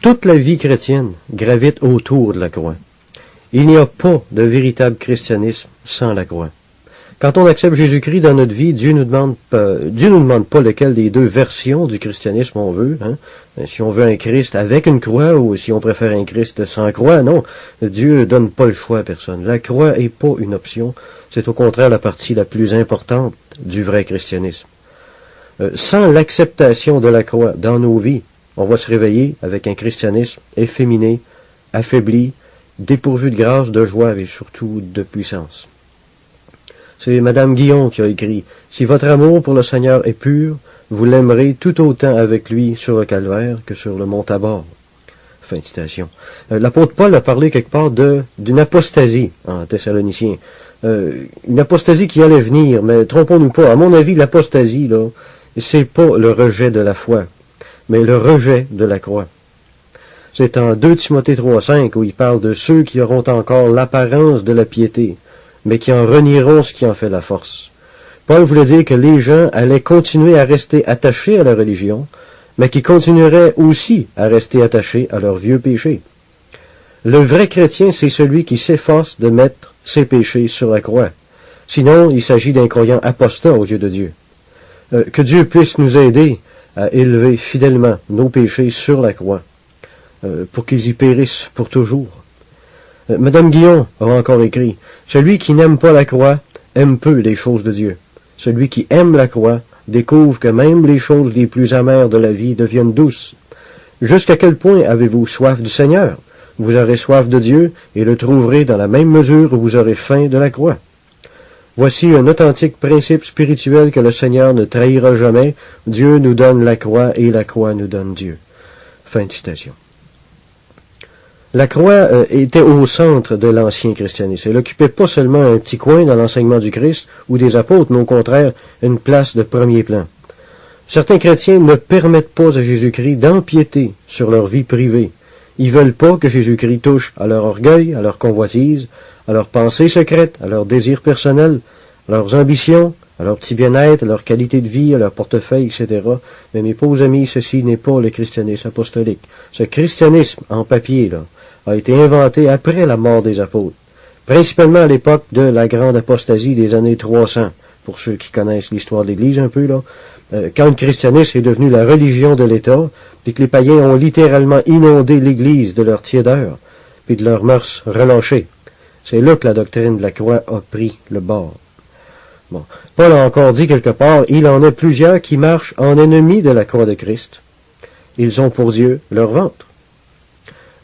Toute la vie chrétienne gravite autour de la croix. Il n'y a pas de véritable christianisme sans la croix. Quand on accepte Jésus-Christ dans notre vie, Dieu nous demande pas lequel des deux versions du christianisme on veut. Si on veut un Christ avec une croix ou si on préfère un Christ sans croix, non. Dieu donne pas le choix à personne. La croix est pas une option. C'est au contraire la partie la plus importante du vrai christianisme. Sans l'acceptation de la croix dans nos vies, on va se réveiller avec un christianisme efféminé, affaibli, dépourvu de grâce, de joie et surtout de puissance. C'est Madame Guillon qui a écrit « Si votre amour pour le Seigneur est pur, vous l'aimerez tout autant avec lui sur le calvaire que sur le mont Tabor. » Fin de citation. L'apôtre Paul a parlé quelque part d'une apostasie en Thessaloniciens. Une apostasie qui allait venir, mais trompons-nous pas. À mon avis, l'apostasie, là, c'est pas le rejet de la foi, mais le rejet de la croix. C'est en 2 Timothée 3,5 où il parle de ceux qui auront encore l'apparence de la piété, mais qui en renieront ce qui en fait la force. Paul voulait dire que les gens allaient continuer à rester attachés à la religion, mais qui continueraient aussi à rester attachés à leurs vieux péchés. Le vrai chrétien, c'est celui qui s'efforce de mettre ses péchés sur la croix. Sinon, il s'agit d'un croyant apostat aux yeux de Dieu. Que Dieu puisse nous aider à élever fidèlement nos péchés sur la croix, pour qu'ils y périssent pour toujours. Madame Guillon a encore écrit « Celui qui n'aime pas la croix aime peu les choses de Dieu. Celui qui aime la croix découvre que même les choses les plus amères de la vie deviennent douces. Jusqu'à quel point avez-vous soif du Seigneur? Vous aurez soif de Dieu et le trouverez dans la même mesure où vous aurez faim de la croix. Voici un authentique principe spirituel que le Seigneur ne trahira jamais. Dieu nous donne la croix et la croix nous donne Dieu. » Fin de citation. La croix était au centre de l'ancien christianisme. Elle n'occupait pas seulement un petit coin dans l'enseignement du Christ ou des apôtres, mais au contraire une place de premier plan. Certains chrétiens ne permettent pas à Jésus-Christ d'empiéter sur leur vie privée. Ils veulent pas que Jésus-Christ touche à leur orgueil, à leur convoitise, à leurs pensées secrètes, à leurs désirs personnels, à leurs ambitions, à leur petit bien-être, à leur qualité de vie, à leur portefeuille, etc. Mais mes pauvres amis, ceci n'est pas le christianisme apostolique. Ce christianisme en papier, là, a été inventé après la mort des apôtres, principalement à l'époque de la grande apostasie des années 300, pour ceux qui connaissent l'histoire de l'Église un peu, là, quand le christianisme est devenu la religion de l'État, et que les païens ont littéralement inondé l'Église de leur tiédeur, puis de leurs mœurs relâchées. C'est là que la doctrine de la croix a pris le bord. Bon, Paul a encore dit quelque part, il en a plusieurs qui marchent en ennemis de la croix de Christ. Ils ont pour Dieu leur ventre.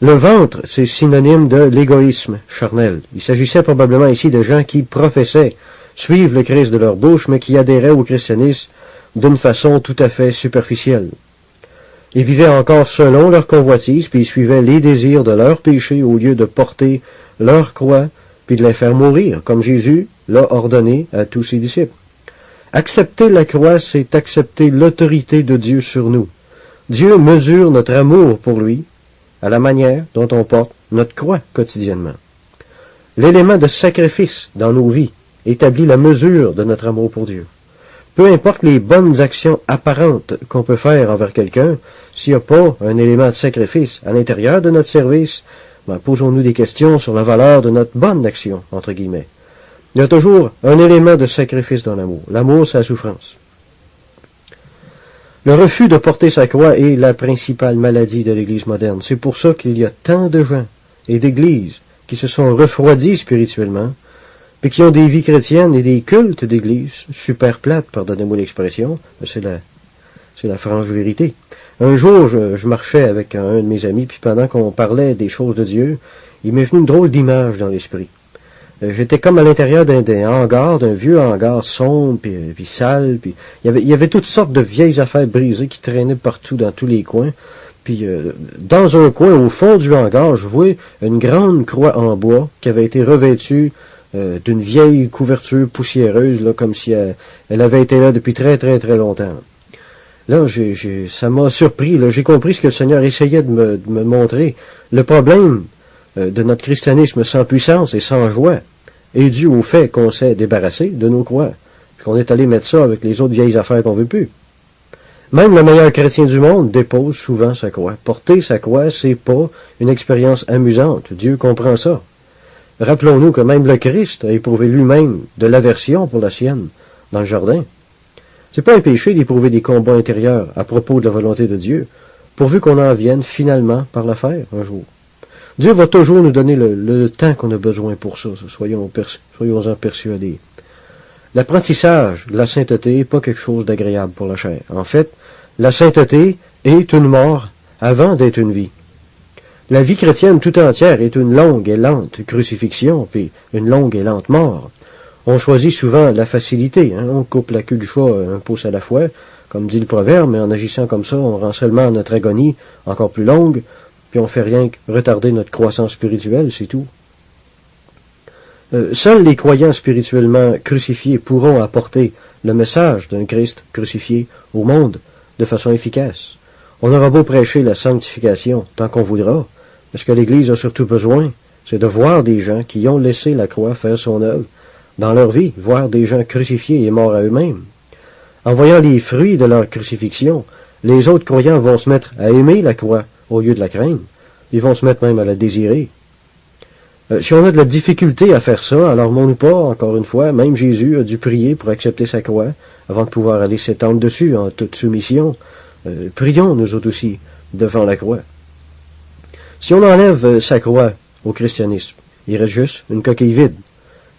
Le ventre, c'est synonyme de l'égoïsme charnel. Il s'agissait probablement ici de gens qui professaient suivre le Christ de leur bouche, mais qui adhéraient au christianisme d'une façon tout à fait superficielle. Ils vivaient encore selon leur convoitise, puis ils suivaient les désirs de leurs péchés au lieu de porter leur croix, puis de les faire mourir, comme Jésus l'a ordonné à tous ses disciples. Accepter la croix, c'est accepter l'autorité de Dieu sur nous. Dieu mesure notre amour pour lui à la manière dont on porte notre croix quotidiennement. L'élément de sacrifice dans nos vies établit la mesure de notre amour pour Dieu. Peu importe les bonnes actions apparentes qu'on peut faire envers quelqu'un, s'il n'y a pas un élément de sacrifice à l'intérieur de notre service, posons-nous des questions sur la valeur de notre bonne action, entre guillemets. Il y a toujours un élément de sacrifice dans l'amour. L'amour, c'est la souffrance. Le refus de porter sa croix est la principale maladie de l'Église moderne. C'est pour ça qu'il y a tant de gens et d'églises qui se sont refroidis spirituellement, puis qui ont des vies chrétiennes et des cultes d'église super plates, pardonnez-moi l'expression, c'est la franche vérité. Un jour, je marchais avec un de mes amis, puis pendant qu'on parlait des choses de Dieu, il m'est venu une drôle d'image dans l'esprit. J'étais comme à l'intérieur d'un hangar, d'un vieux hangar sombre, puis sale, puis il y avait toutes sortes de vieilles affaires brisées qui traînaient partout dans tous les coins. Puis dans un coin, au fond du hangar, je vois une grande croix en bois qui avait été revêtue d'une vieille couverture poussiéreuse, là, comme si elle avait été là depuis très très très longtemps. Là, ça m'a surpris. Là, j'ai compris ce que le Seigneur essayait de me montrer. Le problème de notre christianisme sans puissance et sans joie est dû au fait qu'on s'est débarrassé de nos croix, qu'on est allé mettre ça avec les autres vieilles affaires qu'on veut plus. Même le meilleur chrétien du monde dépose souvent sa croix. Porter sa croix, c'est pas une expérience amusante. Dieu comprend ça. Rappelons-nous que même le Christ a éprouvé lui-même de l'aversion pour la sienne dans le jardin. C'est pas un péché d'éprouver des combats intérieurs à propos de la volonté de Dieu, pourvu qu'on en vienne finalement par la faire un jour. Dieu va toujours nous donner le temps qu'on a besoin pour ça, soyons-en persuadés. L'apprentissage de la sainteté n'est pas quelque chose d'agréable pour la chair. En fait, la sainteté est une mort avant d'être une vie. La vie chrétienne tout entière est une longue et lente crucifixion, puis une longue et lente mort. On choisit souvent la facilité, on coupe la queue du chat un pouce à la fois, comme dit le proverbe, mais en agissant comme ça, on rend seulement notre agonie encore plus longue, puis on fait rien que retarder notre croissance spirituelle, c'est tout. Seuls les croyants spirituellement crucifiés pourront apporter le message d'un Christ crucifié au monde de façon efficace. On aura beau prêcher la sanctification tant qu'on voudra, mais ce que l'Église a surtout besoin, c'est de voir des gens qui ont laissé la croix faire son œuvre dans leur vie, voir des gens crucifiés et morts à eux-mêmes. En voyant les fruits de leur crucifixion, les autres croyants vont se mettre à aimer la croix au lieu de la craindre. Ils vont se mettre même à la désirer. Si on a de la difficulté à faire ça, alarmons-nous pas, encore une fois, même Jésus a dû prier pour accepter sa croix avant de pouvoir aller s'étendre dessus en toute soumission. Prions, nous autres aussi, devant la croix. Si on enlève sa croix au christianisme, il reste juste une coquille vide.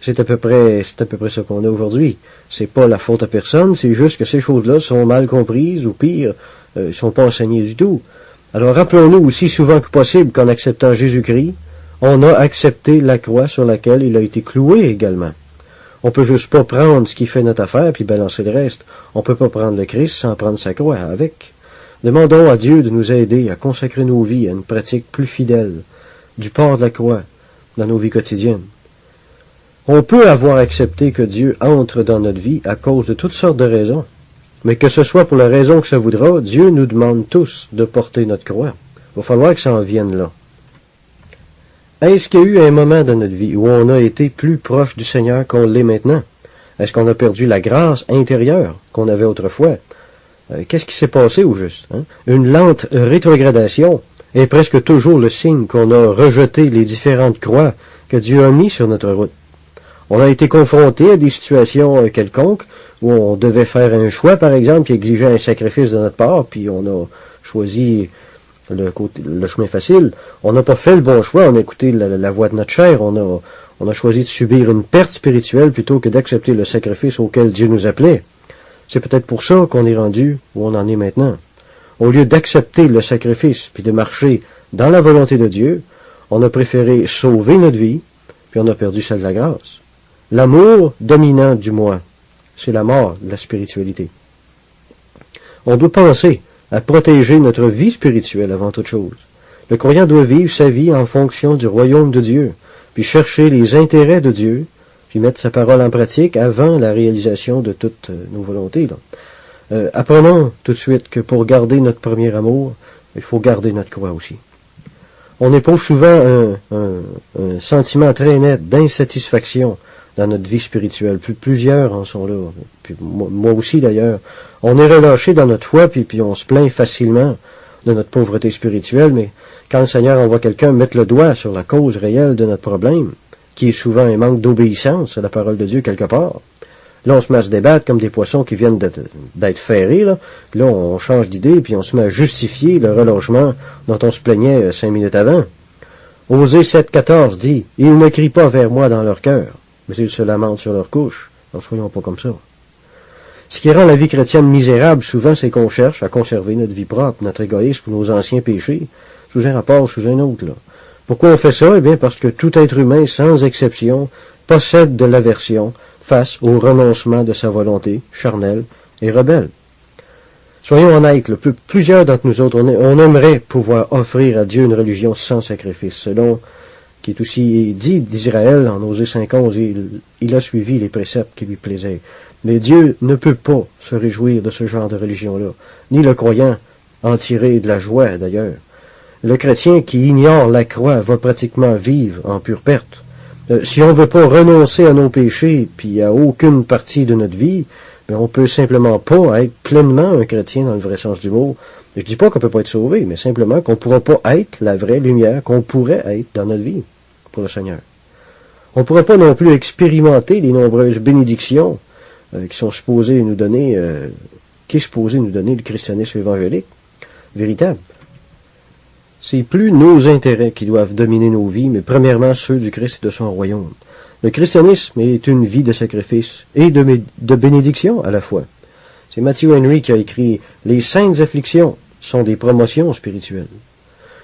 C'est à peu près ça qu'on a aujourd'hui. C'est pas la faute à personne, c'est juste que ces choses-là sont mal comprises, ou pire, sont pas enseignées du tout. Alors rappelons-nous aussi souvent que possible qu'en acceptant Jésus-Christ, on a accepté la croix sur laquelle il a été cloué également. On peut juste pas prendre ce qui fait notre affaire puis balancer le reste. On peut pas prendre le Christ sans prendre sa croix avec. Demandons à Dieu de nous aider à consacrer nos vies à une pratique plus fidèle du port de la croix dans nos vies quotidiennes. On peut avoir accepté que Dieu entre dans notre vie à cause de toutes sortes de raisons. Mais que ce soit pour la raison que ça voudra, Dieu nous demande tous de porter notre croix. Il va falloir que ça en vienne là. Est-ce qu'il y a eu un moment dans notre vie où on a été plus proche du Seigneur qu'on l'est maintenant? Est-ce qu'on a perdu la grâce intérieure qu'on avait autrefois? Qu'est-ce qui s'est passé au juste? Une lente rétrogradation est presque toujours le signe qu'on a rejeté les différentes croix que Dieu a mis sur notre route. On a été confronté à des situations quelconques où on devait faire un choix, par exemple, qui exigeait un sacrifice de notre part, puis on a choisi le chemin facile. On n'a pas fait le bon choix, on a écouté la voix de notre chair, on a choisi de subir une perte spirituelle plutôt que d'accepter le sacrifice auquel Dieu nous appelait. C'est peut-être pour ça qu'on est rendu où on en est maintenant. Au lieu d'accepter le sacrifice puis de marcher dans la volonté de Dieu, on a préféré sauver notre vie, puis on a perdu celle de la grâce. L'amour dominant du moi, c'est la mort de la spiritualité. On doit penser à protéger notre vie spirituelle avant toute chose. Le croyant doit vivre sa vie en fonction du royaume de Dieu, puis chercher les intérêts de Dieu, puis mettre sa parole en pratique avant la réalisation de toutes nos volontés. Apprenons tout de suite que pour garder notre premier amour, il faut garder notre croix aussi. On éprouve souvent un sentiment très net d'insatisfaction dans notre vie spirituelle. Plusieurs en sont là. Puis moi aussi d'ailleurs. On est relâché dans notre foi, puis on se plaint facilement de notre pauvreté spirituelle, mais quand le Seigneur envoie quelqu'un mettre le doigt sur la cause réelle de notre problème, qui est souvent un manque d'obéissance à la parole de Dieu quelque part, là on se met à se débattre comme des poissons qui viennent d'être ferrés, là. Puis là on change d'idée, puis on se met à justifier le relâchement dont on se plaignait 5 minutes avant. Osée 7,14 dit « Ils ne crient pas vers moi dans leur cœur, mais ils se lamentent sur leur couche. » Ne soyons pas comme ça. Ce qui rend la vie chrétienne misérable, souvent, c'est qu'on cherche à conserver notre vie propre, notre égoïsme ou nos anciens péchés, sous un rapport, sous un autre. Là. Pourquoi on fait ça? Eh bien, parce que tout être humain, sans exception, possède de l'aversion face au renoncement de sa volonté, charnelle et rebelle. Soyons honnêtes, plusieurs d'entre nous autres, on aimerait pouvoir offrir à Dieu une religion sans sacrifice, selon qui est aussi dit d'Israël en Osée 5:11, il a suivi les préceptes qui lui plaisaient. Mais Dieu ne peut pas se réjouir de ce genre de religion-là, ni le croyant en tirer de la joie d'ailleurs. Le chrétien qui ignore la croix va pratiquement vivre en pure perte. Si on ne veut pas renoncer à nos péchés, puis à aucune partie de notre vie, Mais on peut simplement pas être pleinement un chrétien dans le vrai sens du mot. Je dis pas qu'on peut pas être sauvé, mais simplement qu'on pourra pas être la vraie lumière qu'on pourrait être dans notre vie pour le Seigneur. On pourrait pas non plus expérimenter les nombreuses bénédictions qui sont supposées nous donner, qui est supposé nous donner le christianisme évangélique véritable. C'est plus nos intérêts qui doivent dominer nos vies, mais premièrement ceux du Christ et de son royaume. Le christianisme est une vie de sacrifice et de bénédiction à la fois. C'est Matthew Henry qui a écrit « Les saintes afflictions sont des promotions spirituelles ».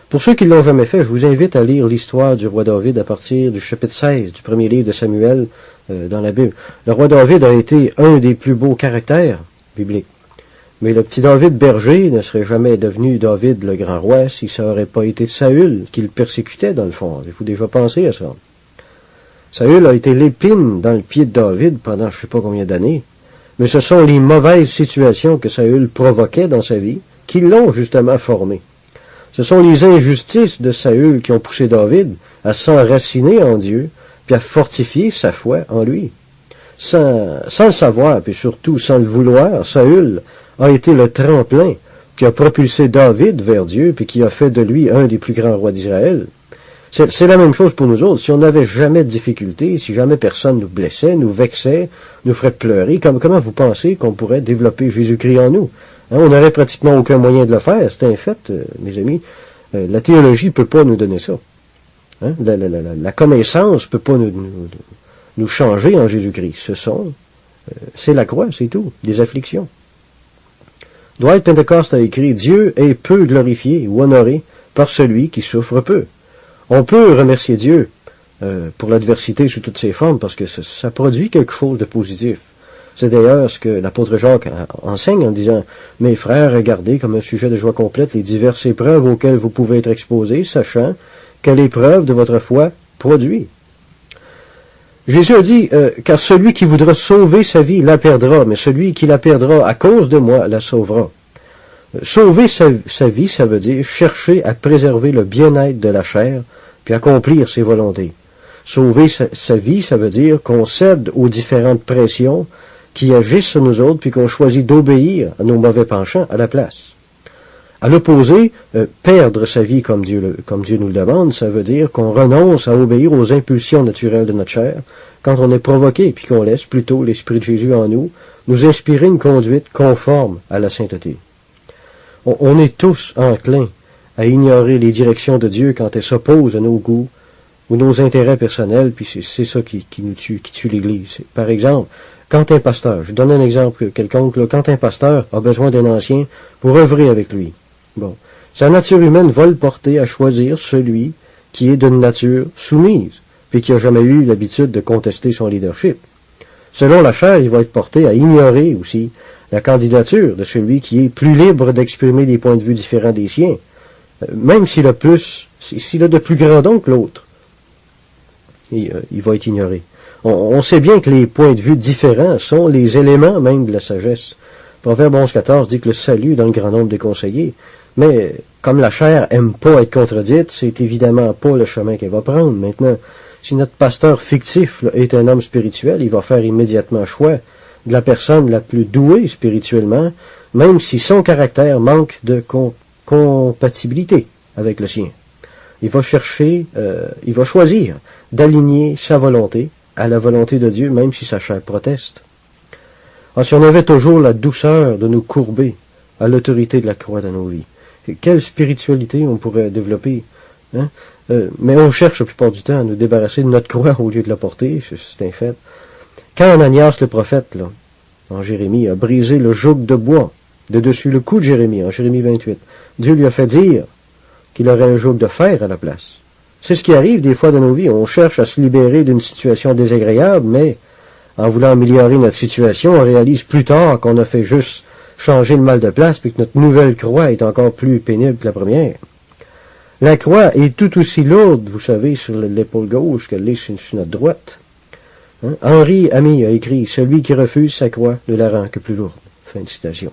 Pour ceux qui ne l'ont jamais fait, je vous invite à lire l'histoire du roi David à partir du chapitre 16 du premier livre de Samuel dans la Bible. Le roi David a été un des plus beaux caractères bibliques. Mais le petit David berger ne serait jamais devenu David le grand roi si ça n'aurait pas été Saül qui le persécutait dans le fond. Il faut déjà penser à ça. Saül a été l'épine dans le pied de David pendant je ne sais pas combien d'années. Mais ce sont les mauvaises situations que Saül provoquait dans sa vie qui l'ont justement formé. Ce sont les injustices de Saül qui ont poussé David à s'enraciner en Dieu, puis à fortifier sa foi en lui. Sans le savoir, puis surtout sans le vouloir, Saül a été le tremplin qui a propulsé David vers Dieu, puis qui a fait de lui un des plus grands rois d'Israël. C'est la même chose pour nous autres. Si on n'avait jamais de difficultés, si jamais personne nous blessait, nous vexait, nous ferait pleurer, comment vous pensez qu'on pourrait développer Jésus-Christ en nous? On n'aurait pratiquement aucun moyen de le faire, c'est un fait, mes amis. La théologie ne peut pas nous donner ça. La connaissance ne peut pas nous changer en Jésus-Christ. C'est la croix, c'est tout, des afflictions. Dwight Pentecost a écrit « Dieu est peu glorifié ou honoré par celui qui souffre peu ». On peut remercier Dieu pour l'adversité sous toutes ses formes parce que ça produit quelque chose de positif. C'est d'ailleurs ce que l'apôtre Jacques enseigne en disant « Mes frères, regardez comme un sujet de joie complète les diverses épreuves auxquelles vous pouvez être exposés, sachant que l'épreuve de votre foi produit. » Jésus a dit « Car celui qui voudra sauver sa vie la perdra, mais celui qui la perdra à cause de moi la sauvera. » Sauver sa vie, ça veut dire chercher à préserver le bien-être de la chair, puis accomplir ses volontés. Sauver sa vie, ça veut dire qu'on cède aux différentes pressions qui agissent sur nous autres, puis qu'on choisit d'obéir à nos mauvais penchants à la place. À l'opposé, perdre sa vie comme Dieu nous le demande, ça veut dire qu'on renonce à obéir aux impulsions naturelles de notre chair quand on est provoqué, puis qu'on laisse plutôt l'Esprit de Jésus en nous inspirer une conduite conforme à la sainteté. On est tous enclins à ignorer les directions de Dieu quand elles s'opposent à nos goûts ou nos intérêts personnels, puis c'est ça qui tue l'Église. Par exemple, quand un pasteur, je donne un exemple quelconque, là, quand un pasteur a besoin d'un ancien pour œuvrer avec lui, bon, sa nature humaine va le porter à choisir celui qui est d'une nature soumise, puis qui n'a jamais eu l'habitude de contester son leadership. Selon la chair, il va être porté à ignorer aussi la candidature de celui qui est plus libre d'exprimer des points de vue différents des siens, même s'il a de plus grands dons que l'autre. Il va être ignoré. On sait bien que les points de vue différents sont les éléments même de la sagesse. Proverbe 11.14 dit que le salut est dans le grand nombre des conseillers, mais comme la chair aime pas être contredite, c'est évidemment pas le chemin qu'elle va prendre. Maintenant, si notre pasteur fictif là, est un homme spirituel, il va faire immédiatement choix de la personne la plus douée spirituellement, même si son caractère manque de compatibilité avec le sien. Il va choisir d'aligner sa volonté à la volonté de Dieu, même si sa chair proteste. Alors, si on avait toujours la douceur de nous courber à l'autorité de la croix dans nos vies, quelle spiritualité on pourrait développer, hein? Mais on cherche la plupart du temps à nous débarrasser de notre croix au lieu de la porter, c'est un fait. Quand Ananias le prophète, là, en Jérémie, a brisé le joug de bois de dessus le cou de Jérémie, en Jérémie 28, Dieu lui a fait dire qu'il aurait un joug de fer à la place. C'est ce qui arrive des fois dans nos vies. On cherche à se libérer d'une situation désagréable, mais en voulant améliorer notre situation, on réalise plus tard qu'on a fait juste changer le mal de place, puis que notre nouvelle croix est encore plus pénible que la première. La croix est tout aussi lourde, vous savez, sur l'épaule gauche qu'elle l'est sur notre droite. Hein? Henri Ami a écrit « Celui qui refuse sa croix ne la rend que plus lourde ». Fin de citation.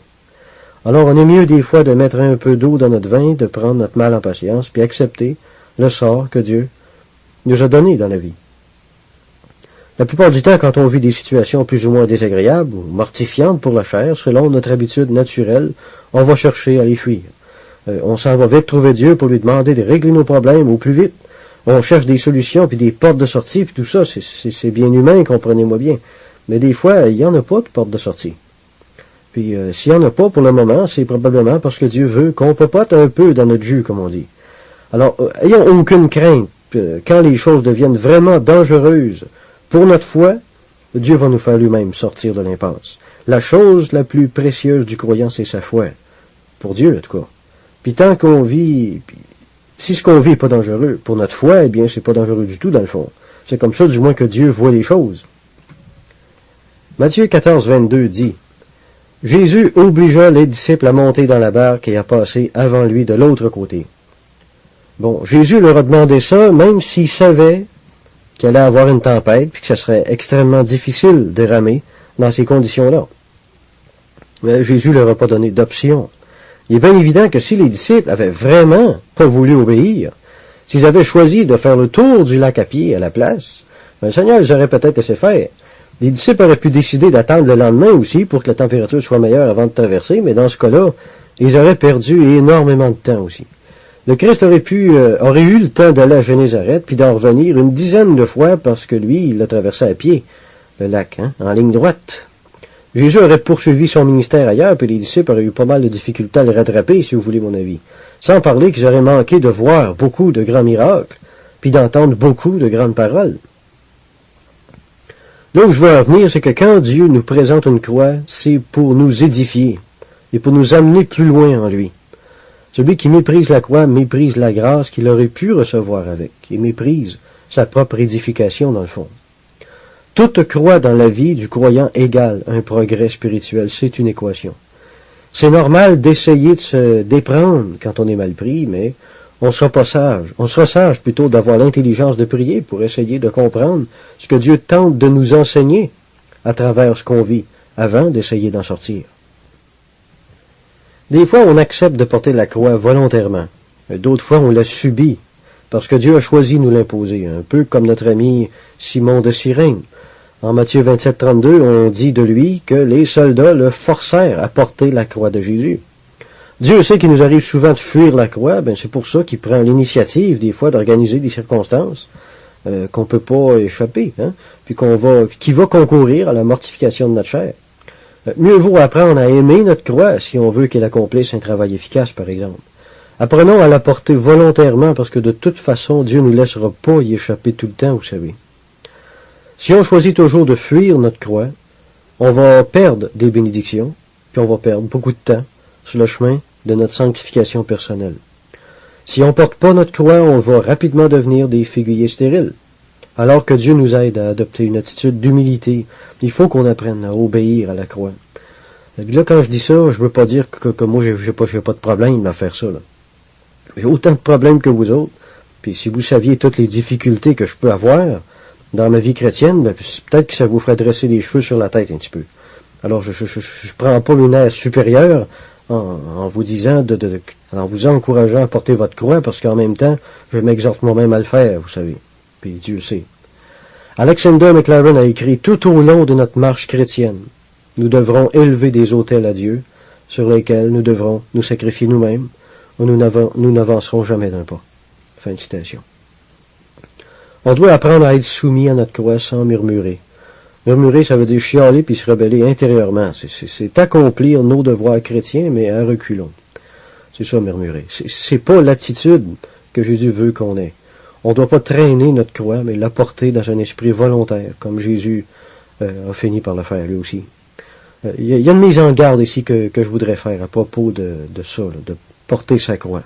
Alors, on est mieux des fois de mettre un peu d'eau dans notre vin, de prendre notre mal en patience, puis accepter le sort que Dieu nous a donné dans la vie. La plupart du temps, quand on vit des situations plus ou moins désagréables ou mortifiantes pour la chair, selon notre habitude naturelle, on va chercher à les fuir. On s'en va vite trouver Dieu pour lui demander de régler nos problèmes au plus vite. On cherche des solutions, puis des portes de sortie, puis tout ça, c'est bien humain, comprenez-moi bien. Mais des fois, il n'y en a pas de porte de sortie. Puis s'il n'y en a pas pour le moment, c'est probablement parce que Dieu veut qu'on popote un peu dans notre jus, comme on dit. Alors, ayons aucune crainte. Quand les choses deviennent vraiment dangereuses pour notre foi, Dieu va nous faire lui-même sortir de l'impasse. La chose la plus précieuse du croyant, c'est sa foi. Pour Dieu, en tout cas. Puis tant qu'on vit, si ce qu'on vit n'est pas dangereux pour notre foi, eh bien, c'est pas dangereux du tout, dans le fond. C'est comme ça, du moins, que Dieu voit les choses. Matthieu 14, 22 dit, « Jésus obligea les disciples à monter dans la barque et à passer avant lui de l'autre côté. » Bon, Jésus leur a demandé ça, même s'il savait qu'il allait avoir une tempête, puis que ce serait extrêmement difficile de ramer dans ces conditions-là. Mais Jésus leur a pas donné d'option. Il est bien évident que si les disciples avaient vraiment pas voulu obéir, s'ils avaient choisi de faire le tour du lac à pied à la place, le Seigneur les aurait peut-être laissé faire. Les disciples auraient pu décider d'attendre le lendemain aussi pour que la température soit meilleure avant de traverser, mais dans ce cas-là, ils auraient perdu énormément de temps aussi. Le Christ aurait eu le temps d'aller à Génézareth puis d'en revenir une dizaine de fois parce que lui, il l'a traversé à pied, le lac, en ligne droite. Jésus aurait poursuivi son ministère ailleurs, puis les disciples auraient eu pas mal de difficultés à le rattraper, si vous voulez mon avis. Sans parler qu'ils auraient manqué de voir beaucoup de grands miracles, puis d'entendre beaucoup de grandes paroles. Là où je veux en venir, c'est que quand Dieu nous présente une croix, c'est pour nous édifier et pour nous amener plus loin en lui. Celui qui méprise la croix méprise la grâce qu'il aurait pu recevoir avec, et méprise sa propre édification dans le fond. Toute croix dans la vie du croyant égale un progrès spirituel, c'est une équation. C'est normal d'essayer de se déprendre quand on est mal pris, mais on sera pas sage. On sera sage plutôt d'avoir l'intelligence de prier pour essayer de comprendre ce que Dieu tente de nous enseigner à travers ce qu'on vit, avant d'essayer d'en sortir. Des fois, on accepte de porter la croix volontairement. D'autres fois, on la subit, parce que Dieu a choisi de nous l'imposer, un peu comme notre ami Simon de Cyrène. En Matthieu 27, 32, on dit de lui que les soldats le forcèrent à porter la croix de Jésus. Dieu sait qu'il nous arrive souvent de fuir la croix, c'est pour ça qu'il prend l'initiative, des fois, d'organiser des circonstances qu'on peut pas échapper, puis qui va concourir à la mortification de notre chair. Mieux vaut apprendre à aimer notre croix si on veut qu'elle accomplisse un travail efficace, par exemple. Apprenons à la porter volontairement parce que de toute façon, Dieu ne nous laissera pas y échapper tout le temps, vous savez. Si on choisit toujours de fuir notre croix, on va perdre des bénédictions, puis on va perdre beaucoup de temps sur le chemin de notre sanctification personnelle. Si on ne porte pas notre croix, on va rapidement devenir des figuiers stériles. Alors que Dieu nous aide à adopter une attitude d'humilité, il faut qu'on apprenne à obéir à la croix. Là, quand je dis ça, je veux pas dire que moi, j'ai pas de problème à faire ça, là. J'ai autant de problèmes que vous autres. Puis si vous saviez toutes les difficultés que je peux avoir dans ma vie chrétienne, peut-être que ça vous ferait dresser les cheveux sur la tête un petit peu. Alors, je prends pas une air supérieure en vous disant, en vous encourageant à porter votre croix, parce qu'en même temps, je m'exhorte moi-même à le faire, vous savez. Puis Dieu sait. Alexander McLaren a écrit, tout au long de notre marche chrétienne, nous devrons élever des autels à Dieu, sur lesquels nous devrons nous sacrifier nous-mêmes, ou nous n'avancerons jamais d'un pas. Fin de citation. On doit apprendre à être soumis à notre croix sans murmurer. Murmurer, ça veut dire chialer puis se rebeller intérieurement. C'est accomplir nos devoirs chrétiens, mais à reculons. C'est ça, murmurer. C'est pas l'attitude que Jésus veut qu'on ait. On ne doit pas traîner notre croix, mais la porter dans un esprit volontaire, comme Jésus a fini par le faire, lui aussi. Il y a une mise en garde ici que je voudrais faire à propos de ça, de porter sa croix.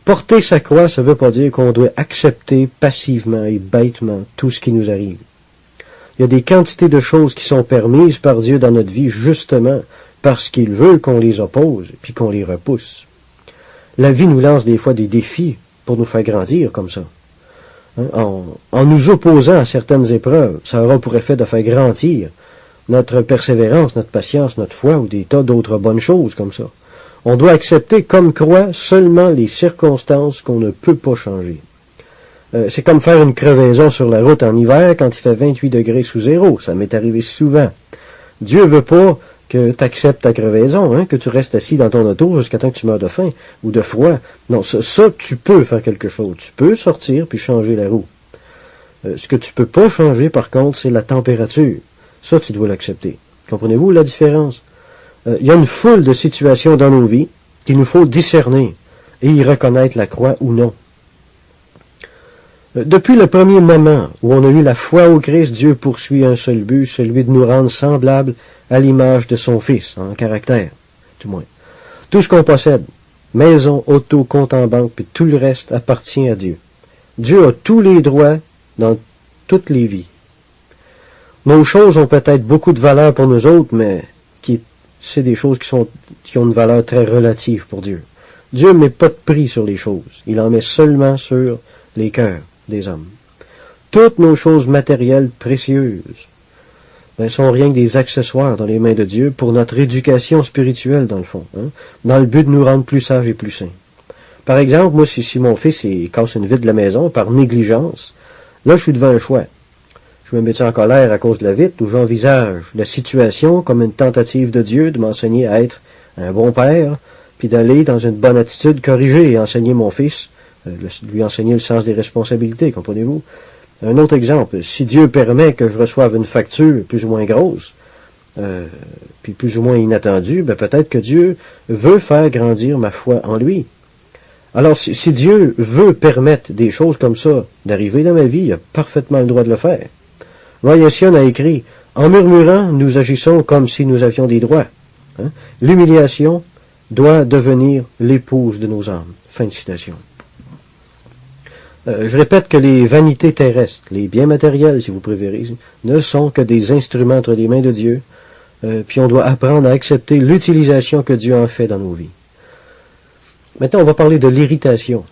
Porter sa croix, ça ne veut pas dire qu'on doit accepter passivement et bêtement tout ce qui nous arrive. Il y a des quantités de choses qui sont permises par Dieu dans notre vie, justement parce qu'il veut qu'on les oppose, puis qu'on les repousse. La vie nous lance des fois des défis pour nous faire grandir comme ça. En nous opposant à certaines épreuves, ça aura pour effet de faire grandir notre persévérance, notre patience, notre foi, ou des tas d'autres bonnes choses comme ça. On doit accepter comme croix seulement les circonstances qu'on ne peut pas changer. C'est comme faire une crevaison sur la route en hiver quand il fait 28 degrés sous zéro. Ça m'est arrivé souvent. Dieu veut pas que tu acceptes ta crevaison, hein, que tu restes assis dans ton auto jusqu'à temps que tu meurs de faim ou de froid. Non, ça, tu peux faire quelque chose. Tu peux sortir puis changer la roue. Ce que tu peux pas changer, par contre, c'est la température. Ça, tu dois l'accepter. Comprenez-vous la différence? Il y a une foule de situations dans nos vies qu'il nous faut discerner et y reconnaître la croix ou non. Depuis le premier moment où on a eu la foi au Christ, Dieu poursuit un seul but, celui de nous rendre semblables à l'image de son Fils, en caractère, du moins. Tout ce qu'on possède, maison, auto, compte en banque, puis tout le reste appartient à Dieu. Dieu a tous les droits dans toutes les vies. Nos choses ont peut-être beaucoup de valeur pour nous autres, mais c'est des choses qui ont une valeur très relative pour Dieu. Dieu ne met pas de prix sur les choses. Il en met seulement sur les cœurs des hommes. Toutes nos choses matérielles précieuses sont rien que des accessoires dans les mains de Dieu pour notre éducation spirituelle, dans le fond, hein, dans le but de nous rendre plus sages et plus saints. Par exemple, moi, si mon fils il casse une vitre de la maison par négligence, là, je suis devant un choix. Je me mets en colère à cause de la vitre ou j'envisage la situation comme une tentative de Dieu de m'enseigner à être un bon père, puis d'aller dans une bonne attitude corriger et enseigner mon fils, lui enseigner le sens des responsabilités, comprenez-vous? Un autre exemple, si Dieu permet que je reçoive une facture plus ou moins grosse, puis plus ou moins inattendue, peut-être que Dieu veut faire grandir ma foi en lui. Alors, si Dieu veut permettre des choses comme ça d'arriver dans ma vie, il a parfaitement le droit de le faire. Roy Hession a écrit « En murmurant, nous agissons comme si nous avions des droits. Hein? L'humiliation doit devenir l'épouse de nos âmes. » Fin de citation. Je répète que les vanités terrestres, les biens matériels, si vous préférez, ne sont que des instruments entre les mains de Dieu, puis on doit apprendre à accepter l'utilisation que Dieu en fait dans nos vies. Maintenant, on va parler de l'irritation.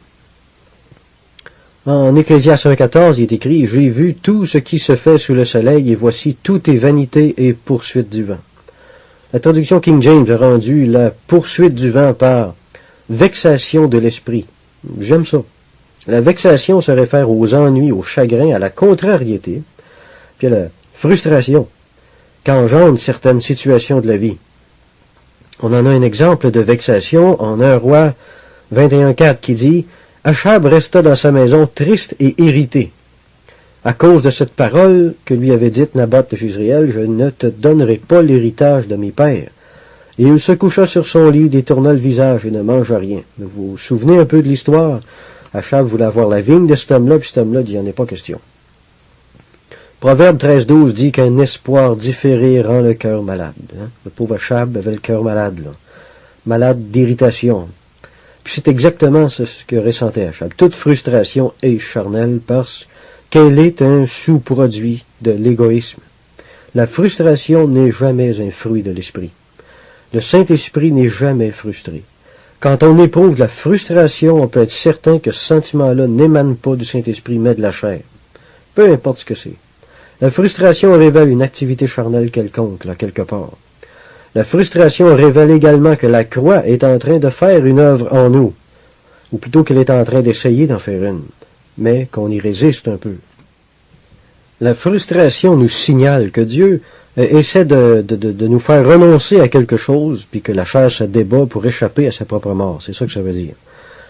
En Ecclésiaste 1,14, il est écrit « J'ai vu tout ce qui se fait sous le soleil, et voici tout est vanité et poursuite du vent. » La traduction King James a rendu la poursuite du vent par « vexation de l'esprit ». J'aime ça. La vexation se réfère aux ennuis, au chagrin, à la contrariété, puis à la frustration qu'engendrent certaines situations de la vie. On en a un exemple de vexation en 1 Roi 21,4 qui dit « Achab resta dans sa maison triste et irrité. À cause de cette parole que lui avait dite Naboth de Jezréel, je ne te donnerai pas l'héritage de mes pères. Et il se coucha sur son lit, détourna le visage et ne mangea rien. » Vous vous souvenez un peu de l'histoire? Achab voulait avoir la vigne de cet homme-là, puis cet homme-là dit « il n'y en est pas question ». Proverbe 13,12 dit qu'un espoir différé rend le cœur malade. Hein? Le pauvre Achab avait le cœur malade, là. Malade d'irritation. Puis c'est exactement ce que ressentait Achab. Toute frustration est charnelle parce qu'elle est un sous-produit de l'égoïsme. La frustration n'est jamais un fruit de l'esprit. Le Saint-Esprit n'est jamais frustré. Quand on éprouve la frustration, on peut être certain que ce sentiment-là n'émane pas du Saint-Esprit, mais de la chair. Peu importe ce que c'est. La frustration révèle une activité charnelle quelconque, là, quelque part. La frustration révèle également que la croix est en train de faire une œuvre en nous, ou plutôt qu'elle est en train d'essayer d'en faire une, mais qu'on y résiste un peu. La frustration nous signale que Dieu essaie de nous faire renoncer à quelque chose, puis que la chair se débat pour échapper à sa propre mort. C'est ça que ça veut dire.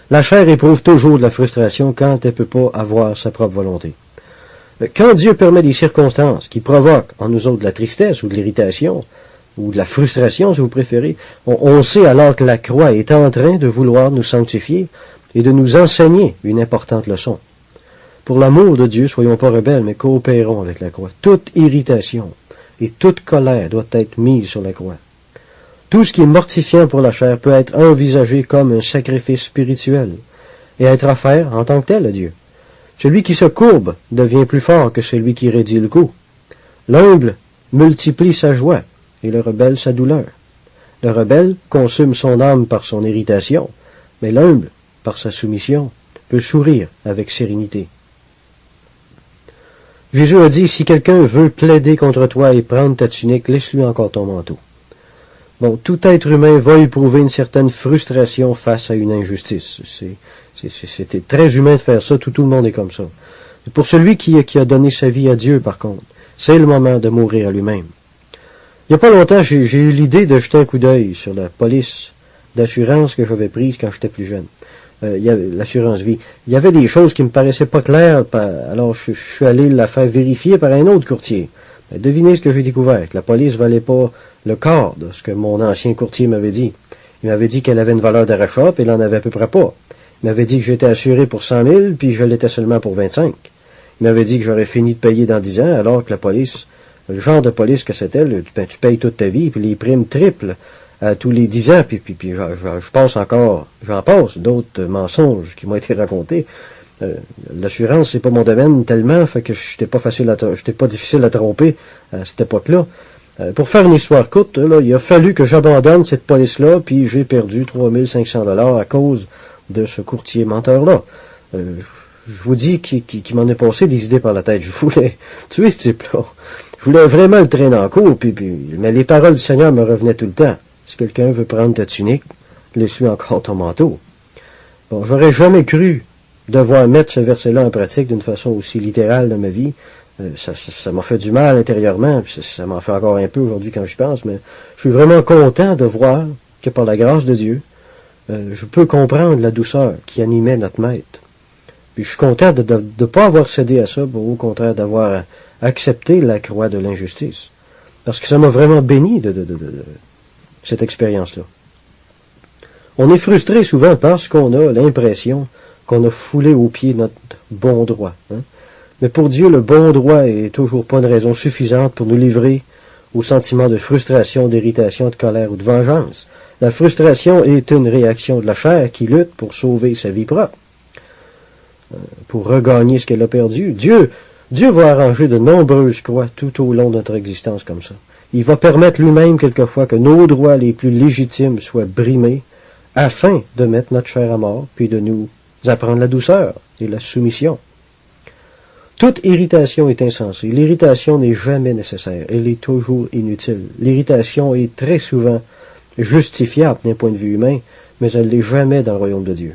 La chair éprouve toujours de la frustration quand elle ne peut pas avoir sa propre volonté. Quand Dieu permet des circonstances qui provoquent en nous autres de la tristesse ou de l'irritation, ou de la frustration, si vous préférez, on sait alors que la croix est en train de vouloir nous sanctifier et de nous enseigner une importante leçon. Pour l'amour de Dieu, soyons pas rebelles, mais coopérons avec la croix. Toute irritation et toute colère doit être mise sur la croix. Tout ce qui est mortifiant pour la chair peut être envisagé comme un sacrifice spirituel et être offert en tant que tel à Dieu. Celui qui se courbe devient plus fort que celui qui raidit le cou. L'humble multiplie sa joie et le rebelle sa douleur. Le rebelle consume son âme par son irritation, mais l'humble, par sa soumission, peut sourire avec sérénité. Jésus a dit, si quelqu'un veut plaider contre toi et prendre ta tunique, laisse-lui encore ton manteau. Bon, tout être humain va éprouver une certaine frustration face à une injustice. C'était très humain de faire ça, tout le monde est comme ça. Pour celui qui a donné sa vie à Dieu, par contre, c'est le moment de mourir à lui-même. Il n'y a pas longtemps, j'ai eu l'idée de jeter un coup d'œil sur la police d'assurance que j'avais prise quand j'étais plus jeune. L'assurance vie. Il y avait des choses qui me paraissaient pas claires, alors je suis allé la faire vérifier par un autre courtier. Devinez ce que j'ai découvert, que la police valait pas le quart de ce que mon ancien courtier m'avait dit. Il m'avait dit qu'elle avait une valeur d'achat, puis il en avait à peu près pas. Il m'avait dit que j'étais assuré pour 100 000, puis je l'étais seulement pour 25. Il m'avait dit que j'aurais fini de payer dans 10 ans, alors que la police, le genre de police que c'était, tu payes toute ta vie, puis les primes triplent à tous les 10 ans, puis je passe encore, j'en passe d'autres mensonges qui m'ont été racontés. L'assurance, c'est pas mon domaine tellement, fait que j'étais pas difficile à tromper à cette époque-là. Pour faire une histoire courte, là, il a fallu que j'abandonne cette police-là, puis j'ai perdu 3500 $ à cause de ce courtier menteur-là. Je vous dis qu'il m'en est passé des idées par la tête. Je voulais tuer ce type-là. Je voulais vraiment le traîner en cours, mais les paroles du Seigneur me revenaient tout le temps. Si quelqu'un veut prendre ta tunique, laisse-lui encore ton manteau. Bon, j'aurais jamais cru devoir mettre ce verset-là en pratique d'une façon aussi littérale dans ma vie. Ça m'a fait du mal intérieurement, puis ça m'en fait encore un peu aujourd'hui quand j'y pense, mais je suis vraiment content de voir que par la grâce de Dieu, je peux comprendre la douceur qui animait notre maître. Puis je suis content de ne pas avoir cédé à ça, au contraire d'avoir accepté la croix de l'injustice. Parce que ça m'a vraiment béni de cette expérience-là. On est frustré souvent parce qu'on a l'impression qu'on a foulé aux pieds notre bon droit. Hein? Mais pour Dieu, le bon droit est toujours pas une raison suffisante pour nous livrer au sentiment de frustration, d'irritation, de colère ou de vengeance. La frustration est une réaction de la chair qui lutte pour sauver sa vie propre, pour regagner ce qu'elle a perdu. Dieu va arranger de nombreuses croix tout au long de notre existence comme ça. Il va permettre lui-même quelquefois que nos droits les plus légitimes soient brimés afin de mettre notre chair à mort, puis de nous apprendre la douceur et la soumission. Toute irritation est insensée. L'irritation n'est jamais nécessaire. Elle est toujours inutile. L'irritation est très souvent justifiable d'un point de vue humain, mais elle l'est jamais dans le royaume de Dieu.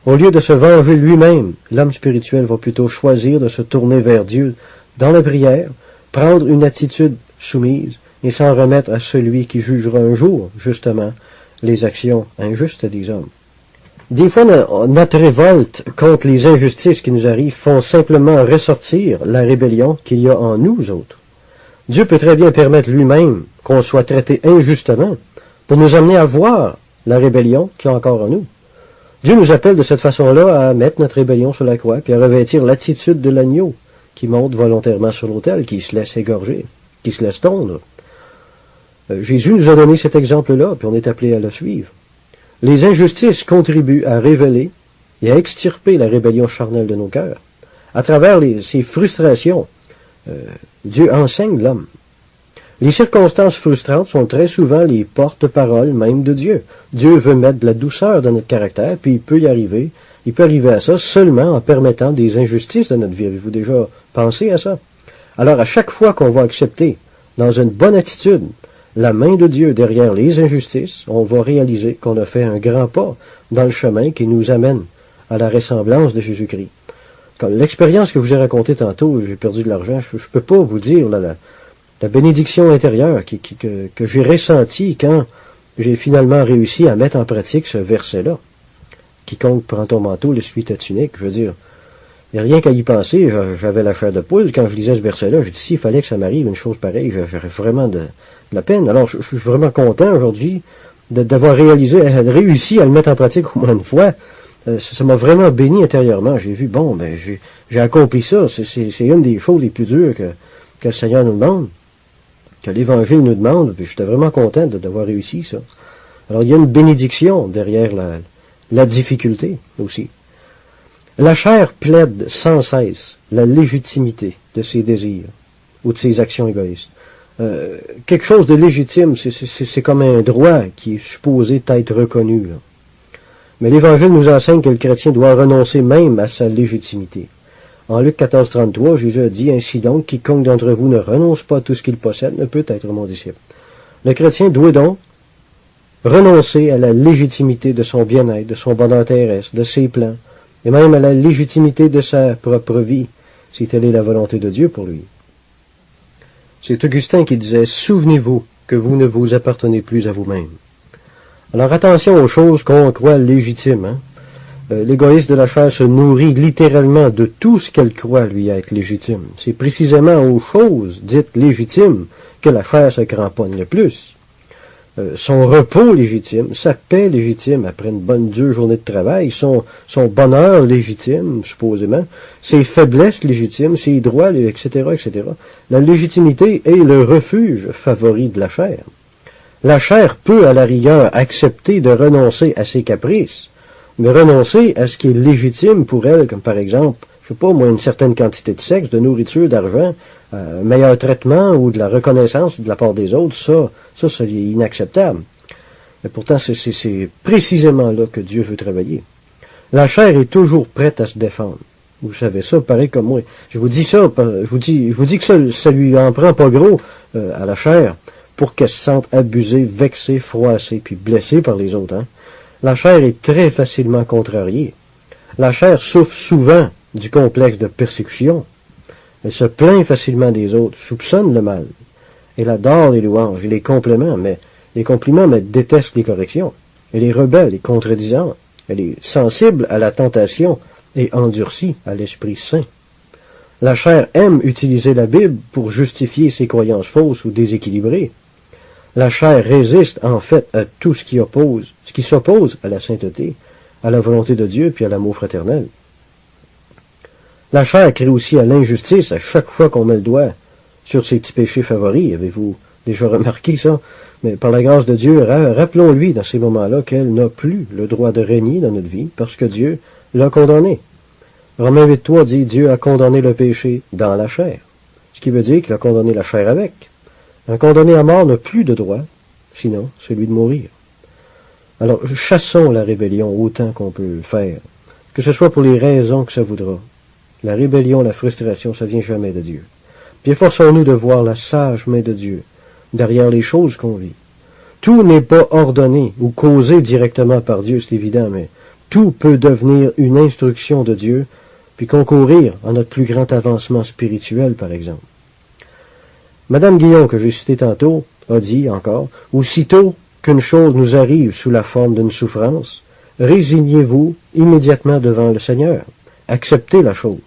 Au lieu de se venger lui-même, l'homme spirituel va plutôt choisir de se tourner vers Dieu dans la prière, prendre une attitude soumise et s'en remettre à celui qui jugera un jour, justement, les actions injustes des hommes. Des fois, notre révolte contre les injustices qui nous arrivent font simplement ressortir la rébellion qu'il y a en nous autres. Dieu peut très bien permettre lui-même qu'on soit traité injustement pour nous amener à voir la rébellion qu'il y a encore en nous. Dieu nous appelle de cette façon-là à mettre notre rébellion sur la croix puis à revêtir l'attitude de l'agneau qui monte volontairement sur l'autel, qui se laisse égorger, qui se laisse tondre. Jésus nous a donné cet exemple-là, puis on est appelé à le suivre. Les injustices contribuent à révéler et à extirper la rébellion charnelle de nos cœurs. À travers ces frustrations, Dieu enseigne l'homme. Les circonstances frustrantes sont très souvent les porte-paroles même de Dieu. Dieu veut mettre de la douceur dans notre caractère, puis il peut arriver à ça seulement en permettant des injustices dans notre vie. Avez-vous déjà pensé à ça? Alors, à chaque fois qu'on va accepter, dans une bonne attitude, la main de Dieu derrière les injustices, on va réaliser qu'on a fait un grand pas dans le chemin qui nous amène à la ressemblance de Jésus-Christ. Comme l'expérience que je vous ai racontée tantôt, j'ai perdu de l'argent, je peux pas vous dire la bénédiction intérieure que j'ai ressentie quand j'ai finalement réussi à mettre en pratique ce verset-là. Quiconque prend ton manteau, l'essuie ta tunique. Je veux dire, il n'y a rien qu'à y penser. J'avais la chair de poule. Quand je lisais ce verset-là, j'ai dit, s'il fallait que ça m'arrive une chose pareille, j'aurais vraiment de la peine. Alors, je suis vraiment content aujourd'hui d'avoir réussi à le mettre en pratique au moins une fois. Ça m'a vraiment béni intérieurement. J'ai vu, j'ai accompli ça. C'est une des choses les plus dures que le Seigneur nous demande, que l'Évangile nous demande. Puis j'étais vraiment content d'avoir réussi ça. Alors, il y a une bénédiction derrière la difficulté aussi. La chair plaide sans cesse la légitimité de ses désirs ou de ses actions égoïstes. Quelque chose de légitime, c'est comme un droit qui est supposé être reconnu. Là. Mais l'Évangile nous enseigne que le chrétien doit renoncer même à sa légitimité. En Luc 14:33, Jésus a dit, « Ainsi donc, quiconque d'entre vous ne renonce pas à tout ce qu'il possède ne peut être mon disciple. » Le chrétien doit donc renoncer à la légitimité de son bien-être, de son bonheur terrestre, de ses plans, et même à la légitimité de sa propre vie, si telle est la volonté de Dieu pour lui. C'est Augustin qui disait « Souvenez-vous que vous ne vous appartenez plus à vous-même ». Alors attention aux choses qu'on croit légitimes. Hein? L'égoïste de la chair se nourrit littéralement de tout ce qu'elle croit lui être légitime. C'est précisément aux choses dites légitimes que la chair se cramponne le plus. Son repos légitime, sa paix légitime après une bonne dure journée de travail, son bonheur légitime, supposément, ses faiblesses légitimes, ses droits, etc., etc. La légitimité est le refuge favori de la chair. La chair peut, à la rigueur, accepter de renoncer à ses caprices, mais renoncer à ce qui est légitime pour elle, comme par exemple, je sais pas, moi, une certaine quantité de sexe, de nourriture, d'argent, un meilleur traitement ou de la reconnaissance de la part des autres, ça c'est inacceptable. Et pourtant, c'est précisément là que Dieu veut travailler. La chair est toujours prête à se défendre. Vous savez ça, pareil comme moi. Je vous dis ça, je vous dis que ça lui en prend pas gros à la chair pour qu'elle se sente abusée, vexée, froissée, puis blessée par les autres. Hein. La chair est très facilement contrariée. La chair souffre souvent du complexe de persécution. Elle se plaint facilement des autres, soupçonne le mal. Elle adore les louanges et les compliments, mais déteste les corrections. Elle est rebelle et contredisante. Elle est sensible à la tentation et endurcie à l'Esprit Saint. La chair aime utiliser la Bible pour justifier ses croyances fausses ou déséquilibrées. La chair résiste en fait à tout ce qui s'oppose à la sainteté, à la volonté de Dieu puis à l'amour fraternel. La chair crée aussi à l'injustice à chaque fois qu'on met le doigt sur ses petits péchés favoris. Avez-vous déjà remarqué ça? Mais par la grâce de Dieu, rappelons-lui dans ces moments-là qu'elle n'a plus le droit de régner dans notre vie parce que Dieu l'a condamné. Romains 8.3 dit « Dieu a condamné le péché dans la chair », ce qui veut dire qu'il a condamné la chair avec. Un condamné à mort n'a plus de droit, sinon celui de mourir. Alors chassons la rébellion autant qu'on peut le faire, que ce soit pour les raisons que ça voudra. La rébellion, la frustration, ça vient jamais de Dieu. Puis efforçons-nous de voir la sage main de Dieu derrière les choses qu'on vit. Tout n'est pas ordonné ou causé directement par Dieu, c'est évident, mais tout peut devenir une instruction de Dieu, puis concourir à notre plus grand avancement spirituel, par exemple. Madame Guillon, que j'ai cité tantôt, a dit encore, « Aussitôt qu'une chose nous arrive sous la forme d'une souffrance, résignez-vous immédiatement devant le Seigneur. Acceptez la chose.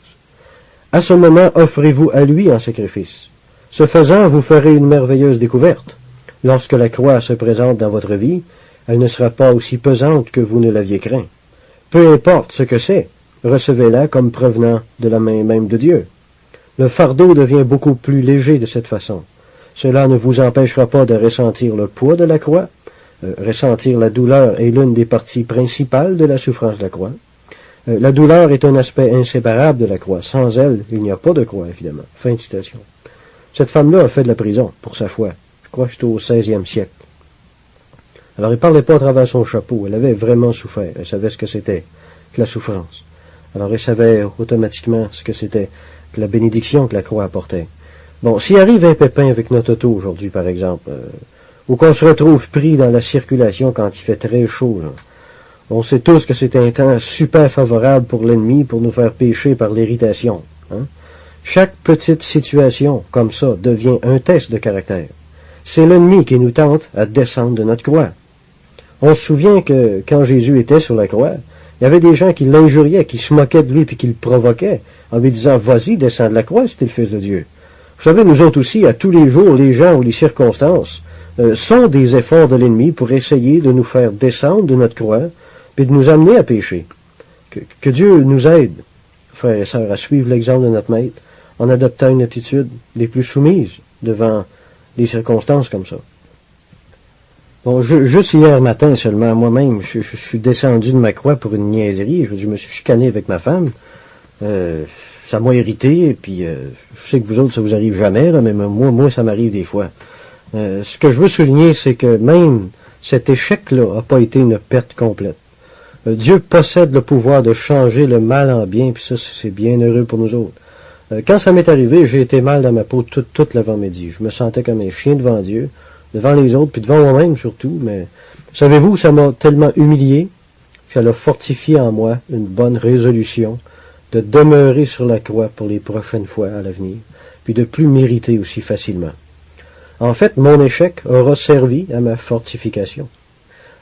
À ce moment, offrez-vous à lui en sacrifice. Ce faisant, vous ferez une merveilleuse découverte. Lorsque la croix se présente dans votre vie, elle ne sera pas aussi pesante que vous ne l'aviez craint. Peu importe ce que c'est, recevez-la comme provenant de la main même de Dieu. Le fardeau devient beaucoup plus léger de cette façon. Cela ne vous empêchera pas de ressentir le poids de la croix. Ressentir la douleur est l'une des parties principales de la souffrance de la croix. La douleur est un aspect inséparable de la croix. Sans elle, il n'y a pas de croix, évidemment. Fin de citation. Cette femme-là a fait de la prison pour sa foi. Je crois que c'était au 16e siècle. Alors, elle ne parlait pas à travers son chapeau. Elle avait vraiment souffert. Elle savait ce que c'était que la souffrance. Alors, elle savait automatiquement ce que c'était que la bénédiction que la croix apportait. Bon, s'il arrive un pépin avec notre auto aujourd'hui, par exemple, ou qu'on se retrouve pris dans la circulation quand il fait très chaud, là, on sait tous que c'est un temps super favorable pour l'ennemi pour nous faire pécher par l'irritation. Hein? Chaque petite situation comme ça devient un test de caractère. C'est l'ennemi qui nous tente à descendre de notre croix. On se souvient que quand Jésus était sur la croix, il y avait des gens qui l'injuriaient, qui se moquaient de lui puis qui le provoquaient en lui disant « Vas-y, descends de la croix si t'es le Fils de Dieu ». Vous savez, nous autres aussi, à tous les jours, les gens ou les circonstances sont des efforts de l'ennemi pour essayer de nous faire descendre de notre croix puis de nous amener à pécher. Que Dieu nous aide, frères et sœurs, à suivre l'exemple de notre Maître en adoptant une attitude les plus soumises devant les circonstances comme ça. Bon, juste hier matin seulement, moi-même, je suis descendu de ma croix pour une niaiserie. Je me suis chicané avec ma femme. Ça m'a irrité, et puis je sais que vous autres, ça vous arrive jamais, là, mais moi, ça m'arrive des fois. Ce que je veux souligner, c'est que même cet échec-là n'a pas été une perte complète. Dieu possède le pouvoir de changer le mal en bien, puis ça, c'est bien heureux pour nous autres. Quand ça m'est arrivé, j'ai été mal dans ma peau toute l'avant-midi. Je me sentais comme un chien devant Dieu, devant les autres, puis devant moi-même surtout, mais Savez-vous, ça m'a tellement humilié, ça a fortifié en moi une bonne résolution de demeurer sur la croix pour les prochaines fois à l'avenir, puis de plus mériter aussi facilement. En fait, mon échec aura servi à ma fortification.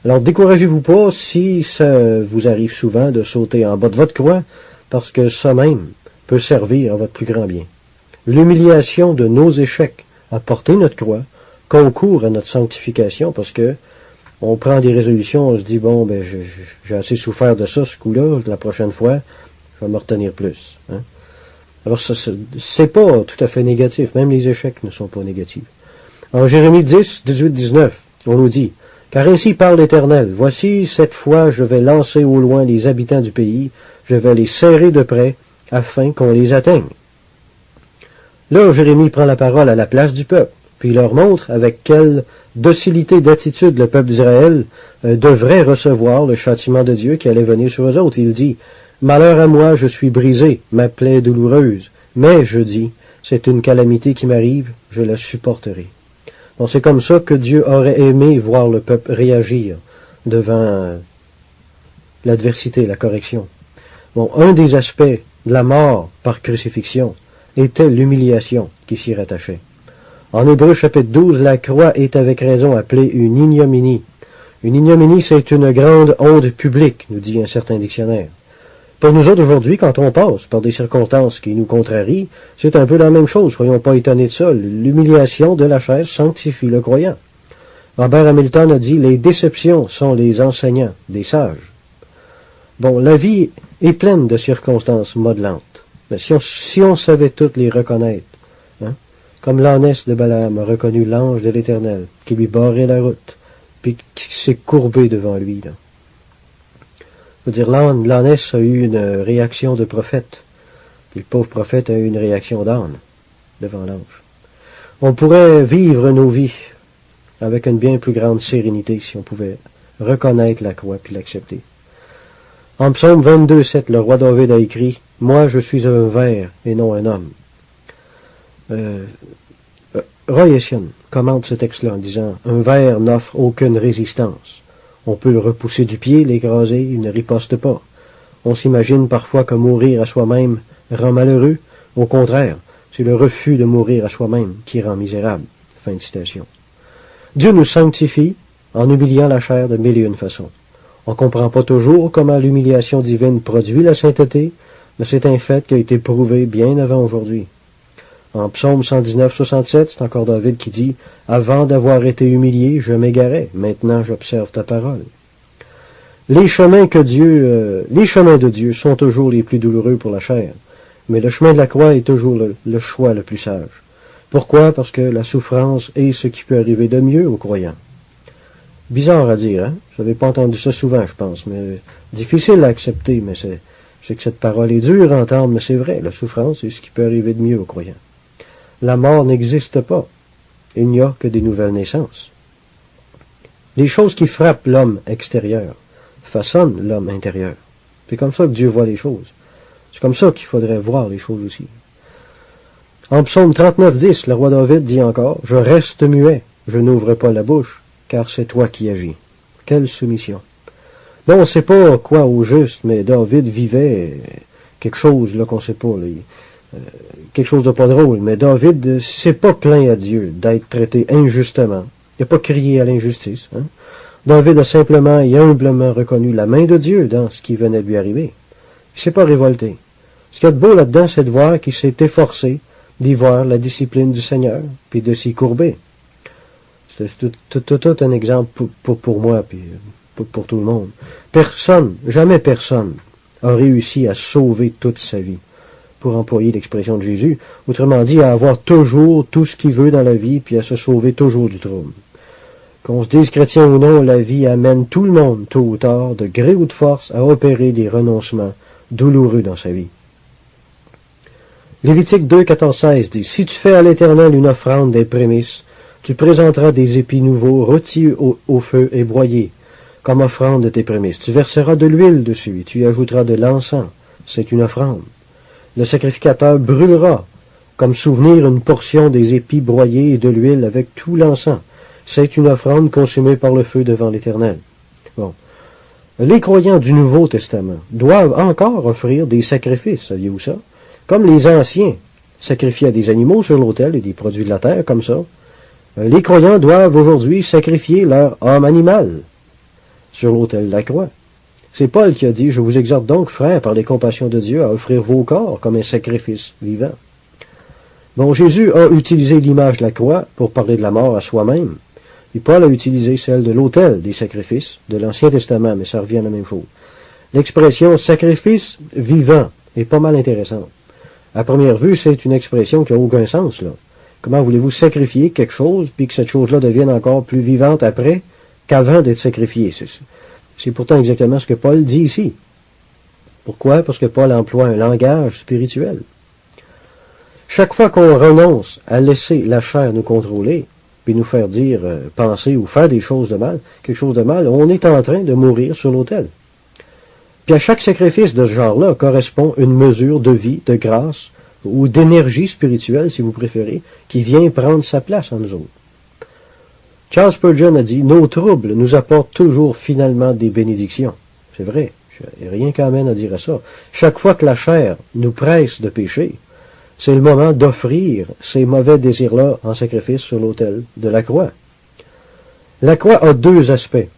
Alors, découragez-vous pas si ça vous arrive souvent de sauter en bas de votre croix, parce que ça même peut servir à votre plus grand bien. L'humiliation de nos échecs à porter notre croix concourt à notre sanctification, parce que on prend des résolutions, on se dit, bon, ben, j'ai assez souffert de ça, ce coup-là, la prochaine fois, je vais me retenir plus. Hein? Alors, ça, c'est pas tout à fait négatif, même les échecs ne sont pas négatifs. En Jérémie 10, 18, 19, on nous dit, « Car ainsi parle l'Éternel, voici, cette fois, je vais lancer au loin les habitants du pays, je vais les serrer de près, afin qu'on les atteigne. » Là, Jérémie prend la parole à la place du peuple, puis il leur montre avec quelle docilité d'attitude le peuple d'Israël devrait recevoir le châtiment de Dieu qui allait venir sur eux autres. Il dit, « Malheur à moi, je suis brisé, ma plaie est douloureuse, mais, je dis, c'est une calamité qui m'arrive, je la supporterai. » Bon, c'est comme ça que Dieu aurait aimé voir le peuple réagir devant l'adversité, la correction. Bon, un des aspects de la mort par crucifixion était l'humiliation qui s'y rattachait. En Hébreux chapitre 12, la croix est avec raison appelée une ignominie. Une ignominie, c'est une grande honte publique, nous dit un certain dictionnaire. Pour nous autres aujourd'hui, quand on passe par des circonstances qui nous contrarient, c'est un peu la même chose, soyons pas étonnés de ça. L'humiliation de la chair sanctifie le croyant. Robert Hamilton a dit, les déceptions sont les enseignants des sages. Bon, la vie est pleine de circonstances modelantes. Mais si on savait toutes les reconnaître, hein, comme l'ânesse de Balaam a reconnu l'ange de l'Éternel, qui lui barrait la route, puis qui s'est courbé devant lui, là. Je veux dire, l'ânesse a eu une réaction de prophète, puis le pauvre prophète a eu une réaction d'âne devant l'ange. On pourrait vivre nos vies avec une bien plus grande sérénité si on pouvait reconnaître la croix puis l'accepter. En psaume 22, 7, le roi David a écrit, « Moi, je suis un ver et non un homme. » Roy Hession commente ce texte-là en disant, « Un ver n'offre aucune résistance. On peut le repousser du pied, l'écraser, il ne riposte pas. On s'imagine parfois que mourir à soi-même rend malheureux. Au contraire, c'est le refus de mourir à soi-même qui rend misérable. » Fin de citation. Dieu nous sanctifie en humiliant la chair de mille et une façons. On ne comprend pas toujours comment l'humiliation divine produit la sainteté, mais c'est un fait qui a été prouvé bien avant aujourd'hui. En psaume 119, 67, c'est encore David qui dit « Avant d'avoir été humilié, je m'égarais, maintenant j'observe ta parole. » Les chemins de Dieu sont toujours les plus douloureux pour la chair, mais le chemin de la croix est toujours le choix le plus sage. Pourquoi? Parce que la souffrance est ce qui peut arriver de mieux aux croyants. Bizarre à dire, hein? Vous n'avez pas entendu ça souvent, je pense, mais difficile à accepter, mais c'est que cette parole est dure à entendre, mais c'est vrai, la souffrance est ce qui peut arriver de mieux aux croyants. La mort n'existe pas. Il n'y a que des nouvelles naissances. Les choses qui frappent l'homme extérieur façonnent l'homme intérieur. C'est comme ça que Dieu voit les choses. C'est comme ça qu'il faudrait voir les choses aussi. En psaume 39, 10, le roi David dit encore, « Je reste muet, je n'ouvre pas la bouche, car c'est toi qui agis. » Quelle soumission. Bon, on ne sait pas quoi au juste, mais David vivait quelque chose là qu'on ne sait pas. Là, quelque chose de pas drôle, mais David s'est pas plaint à Dieu d'être traité injustement. Il n'a pas crié à l'injustice. Hein? David a simplement et humblement reconnu la main de Dieu dans ce qui venait de lui arriver. Il s'est pas révolté. Ce qu'il y a de beau là-dedans, c'est de voir qu'il s'est efforcé d'y voir la discipline du Seigneur, puis de s'y courber. C'est tout un exemple pour moi, puis pour tout le monde. Personne, jamais personne, a réussi à sauver toute sa vie, pour employer l'expression de Jésus, autrement dit, à avoir toujours tout ce qu'il veut dans la vie, puis à se sauver toujours du trouble. Qu'on se dise chrétien ou non, la vie amène tout le monde, tôt ou tard, de gré ou de force, à opérer des renoncements douloureux dans sa vie. Lévitique 2, 14, 16 dit, « Si tu fais à l'Éternel une offrande des prémices, tu présenteras des épis nouveaux, rôtis au feu et broyés, comme offrande de tes prémices. Tu verseras de l'huile dessus, et tu y ajouteras de l'encens. C'est une offrande. Le sacrificateur brûlera, comme souvenir, une portion des épis broyés et de l'huile avec tout l'encens. c'est une offrande consumée par le feu devant l'Éternel. Bon. Les croyants du Nouveau Testament doivent encore offrir des sacrifices, saviez-vous ça? Comme les anciens sacrifiaient des animaux sur l'autel et des produits de la terre, comme ça. Les croyants doivent aujourd'hui sacrifier leur âme animale sur l'autel de la croix. C'est Paul qui a dit, « Je vous exhorte donc, frères, par les compassions de Dieu, à offrir vos corps comme un sacrifice vivant. » Bon, Jésus a utilisé l'image de la croix pour parler de la mort à soi-même. Et Paul a utilisé celle de l'autel des sacrifices de l'Ancien Testament, mais ça revient à la même chose. L'expression « sacrifice vivant » est pas mal intéressante. À première vue, c'est une expression qui n'a aucun sens, là. Comment voulez-vous sacrifier quelque chose, puis que cette chose-là devienne encore plus vivante après qu'avant d'être sacrifiée? C'est pourtant exactement ce que Paul dit ici. Pourquoi? Parce que Paul emploie un langage spirituel. Chaque fois qu'on renonce à laisser la chair nous contrôler, puis nous faire dire, penser ou faire des choses de mal, quelque chose de mal, on est en train de mourir sur l'autel. Puis à chaque sacrifice de ce genre-là correspond une mesure de vie, de grâce, ou d'énergie spirituelle, si vous préférez, qui vient prendre sa place en nous autres. Charles Spurgeon a dit, « Nos troubles nous apportent toujours finalement des bénédictions. » C'est vrai, il n'y a rien qu'amène à dire à ça. Chaque fois que la chair nous presse de pécher, c'est le moment d'offrir ces mauvais désirs-là en sacrifice sur l'autel de la croix. La croix a deux aspects.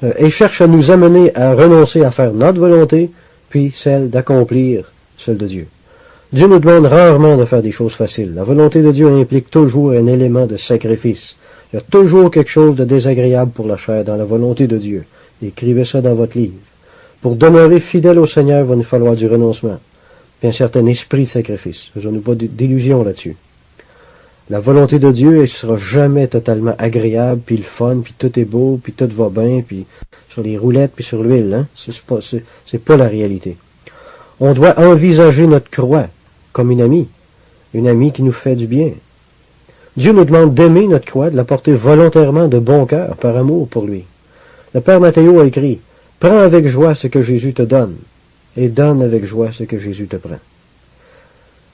Elle cherche à nous amener à renoncer à faire notre volonté, puis celle d'accomplir celle de Dieu. Dieu nous demande rarement de faire des choses faciles. La volonté de Dieu implique toujours un élément de sacrifice. Il y a toujours quelque chose de désagréable pour la chair dans la volonté de Dieu. Écrivez ça dans votre livre. Pour demeurer fidèle au Seigneur, il va nous falloir du renoncement, puis un certain esprit de sacrifice. Faisons-nous pas d'illusions là-dessus. La volonté de Dieu, elle ne sera jamais totalement agréable, puis le fun, puis tout est beau, puis tout va bien, puis sur les roulettes, puis sur l'huile. Hein? C'est pas la réalité. On doit envisager notre croix comme une amie qui nous fait du bien. Dieu nous demande d'aimer notre croix, de la porter volontairement de bon cœur, par amour pour lui. Le Père Matthéo a écrit, « Prends avec joie ce que Jésus te donne, et donne avec joie ce que Jésus te prend. »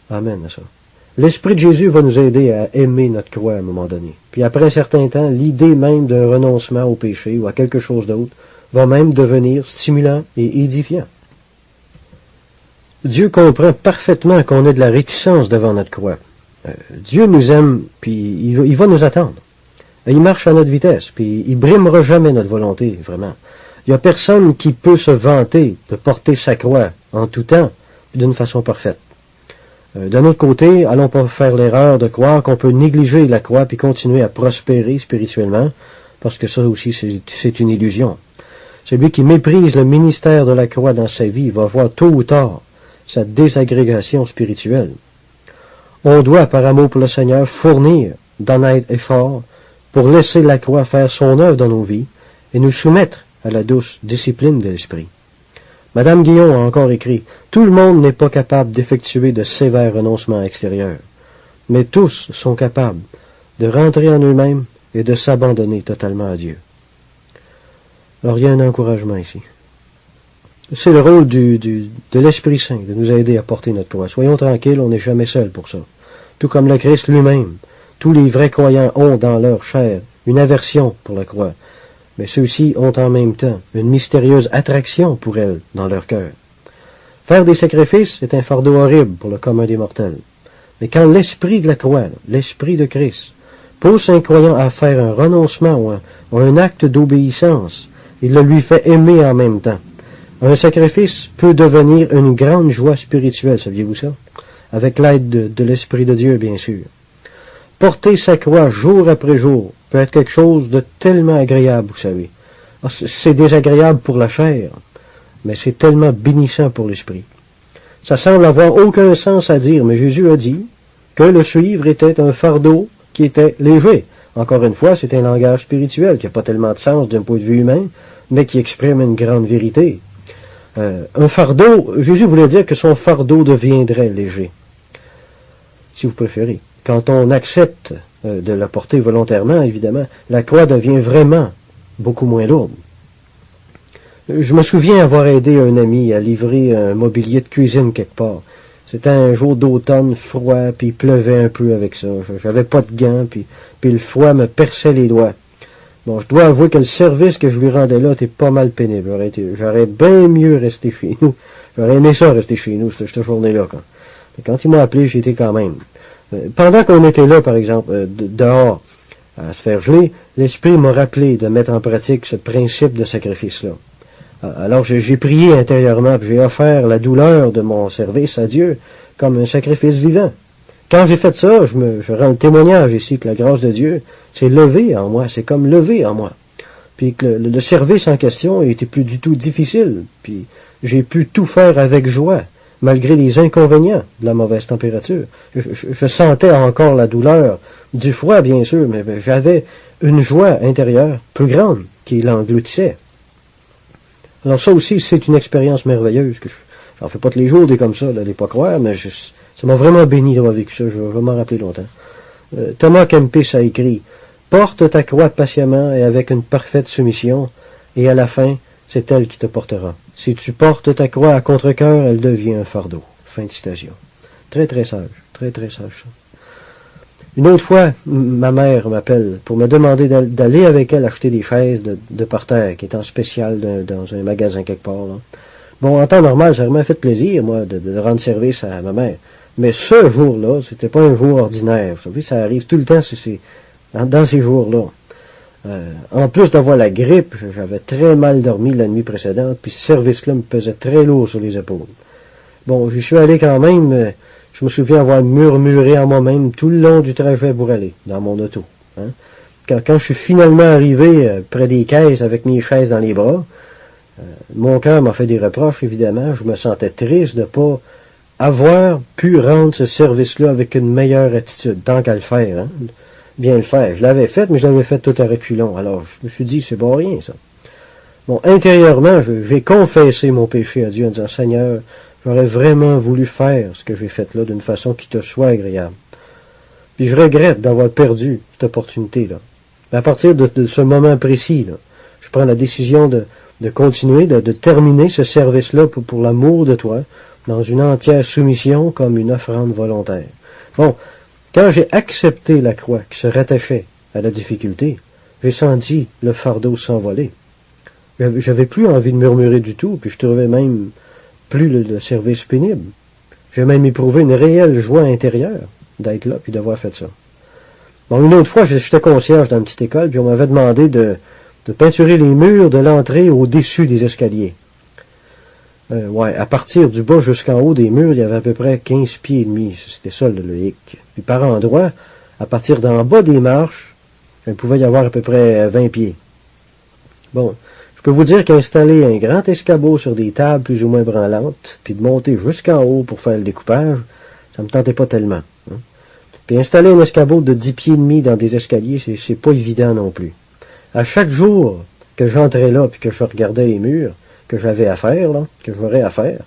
Amen à ça. L'Esprit de Jésus va nous aider à aimer notre croix à un moment donné. Puis après un certain temps, l'idée même d'un renoncement au péché ou à quelque chose d'autre va même devenir stimulant et édifiant. Dieu comprend parfaitement qu'on ait de la réticence devant notre croix. Dieu nous aime, puis il va nous attendre. Il marche à notre vitesse, puis il brimera jamais notre volonté, vraiment. Il n'y a personne qui peut se vanter de porter sa croix en tout temps, d'une façon parfaite. D'un autre côté, allons pas faire l'erreur de croire qu'on peut négliger la croix puis continuer à prospérer spirituellement, parce que ça aussi c'est une illusion. Celui qui méprise le ministère de la croix dans sa vie va voir tôt ou tard sa désagrégation spirituelle. On doit, par amour pour le Seigneur, fournir d'honnêtes efforts pour laisser la croix faire son œuvre dans nos vies et nous soumettre à la douce discipline de l'Esprit. Madame Guillon a encore écrit, « Tout le monde n'est pas capable d'effectuer de sévères renoncements extérieurs, mais tous sont capables de rentrer en eux-mêmes et de s'abandonner totalement à Dieu. » Alors il y a un encouragement ici. C'est le rôle de l'Esprit Saint de nous aider à porter notre croix. Soyons tranquilles, on n'est jamais seul pour ça. Tout comme le Christ lui-même, tous les vrais croyants ont dans leur chair une aversion pour la croix. Mais ceux-ci ont en même temps une mystérieuse attraction pour elle dans leur cœur. Faire des sacrifices est un fardeau horrible pour le commun des mortels. Mais quand l'esprit de la croix, l'esprit de Christ, pousse un croyant à faire un renoncement ou un acte d'obéissance, il le lui fait aimer en même temps. Un sacrifice peut devenir une grande joie spirituelle, saviez-vous ça? Avec l'aide de l'Esprit de Dieu, bien sûr. Porter sa croix jour après jour peut être quelque chose de tellement agréable, vous savez. C'est désagréable pour la chair, mais c'est tellement bénissant pour l'esprit. Ça semble avoir aucun sens à dire, mais Jésus a dit que le suivre était un fardeau qui était léger. Encore une fois, c'est un langage spirituel qui n'a pas tellement de sens d'un point de vue humain, mais qui exprime une grande vérité. Un fardeau, Jésus voulait dire que son fardeau deviendrait léger, si vous préférez. Quand on accepte de la porter volontairement, évidemment, la croix devient vraiment beaucoup moins lourde. Je me souviens avoir aidé un ami à livrer un mobilier de cuisine quelque part. C'était un jour d'automne froid, puis il pleuvait un peu avec ça. J'avais pas de gants, puis le froid me perçait les doigts. Bon, je dois avouer que le service que je lui rendais là était pas mal pénible. J'aurais bien mieux resté chez nous. J'aurais aimé ça rester chez nous cette journée-là. Quand il m'a appelé, j'y étais quand même. Pendant qu'on était là, par exemple, dehors, à se faire geler, l'Esprit m'a rappelé de mettre en pratique ce principe de sacrifice-là. Alors j'ai prié intérieurement, puis j'ai offert la douleur de mon service à Dieu comme un sacrifice vivant. Quand j'ai fait ça, je rends le témoignage ici que la grâce de Dieu s'est levée en moi, c'est comme levée en moi. Puis que le service en question était plus du tout difficile, puis j'ai pu tout faire avec joie, malgré les inconvénients de la mauvaise température. Je sentais encore la douleur du froid, bien sûr, mais j'avais une joie intérieure plus grande qui l'engloutissait. Alors ça aussi, c'est une expérience merveilleuse que j'en fais pas tous les jours des comme ça, n'allez pas croire, mais ça m'a vraiment béni d'avoir vécu ça, je vais m'en rappeler longtemps. Thomas Kempis a écrit « Porte ta croix patiemment et avec une parfaite soumission, et à la fin, c'est elle qui te portera. Si tu portes ta croix à contre-cœur, elle devient un fardeau. » Fin de citation. Très très sage, très très sage ça. Une autre fois, ma mère m'appelle pour me demander d'aller avec elle acheter des chaises de parterre qui est en spécial dans un magasin quelque part. Là. Bon, en temps normal, ça m'a fait plaisir, moi, de rendre service à ma mère. Mais ce jour-là, c'était pas un jour ordinaire. Vous savez, ça arrive tout le temps dans ces jours-là. En plus d'avoir la grippe, j'avais très mal dormi la nuit précédente, puis ce service-là me pesait très lourd sur les épaules. Bon, j'y suis allé quand même. Je me souviens avoir murmuré en moi-même tout le long du trajet pour aller, dans mon auto. Hein. Quand je suis finalement arrivé près des caisses avec mes chaises dans les bras, mon cœur m'a fait des reproches, évidemment. Je me sentais triste de ne pas avoir pu rendre ce service-là avec une meilleure attitude, tant qu'à le faire. Hein. Bien le faire. Je l'avais fait, mais je l'avais fait tout à reculons. Alors, je me suis dit, c'est pas rien, ça. Bon, intérieurement, j'ai confessé mon péché à Dieu en disant, Seigneur, j'aurais vraiment voulu faire ce que j'ai fait là d'une façon qui te soit agréable. Puis je regrette d'avoir perdu cette opportunité-là. Mais à partir de ce moment précis, là, je prends la décision de continuer, de terminer ce service-là pour l'amour de toi, dans une entière soumission comme une offrande volontaire. Bon, quand j'ai accepté la croix qui se rattachait à la difficulté, j'ai senti le fardeau s'envoler. J'avais plus envie de murmurer du tout, puis je trouvais même plus le service pénible. J'ai même éprouvé une réelle joie intérieure d'être là puis d'avoir fait ça. Bon, une autre fois, j'étais concierge dans une petite école, puis on m'avait demandé de peinturer les murs de l'entrée au-dessus des escaliers. À partir du bas jusqu'en haut des murs, il y avait à peu près 15 pieds et demi. C'était ça le hic. Puis par endroit, à partir d'en bas des marches, il pouvait y avoir à peu près 20 pieds. Bon, je peux vous dire qu'installer un grand escabeau sur des tables plus ou moins branlantes, puis de monter jusqu'en haut pour faire le découpage, ça me tentait pas tellement. Hein. Puis installer un escabeau de 10 pieds et demi dans des escaliers, c'est pas évident non plus. À chaque jour que j'entrais là, puis que je regardais les murs, que j'avais à faire, là, que j'aurais à faire,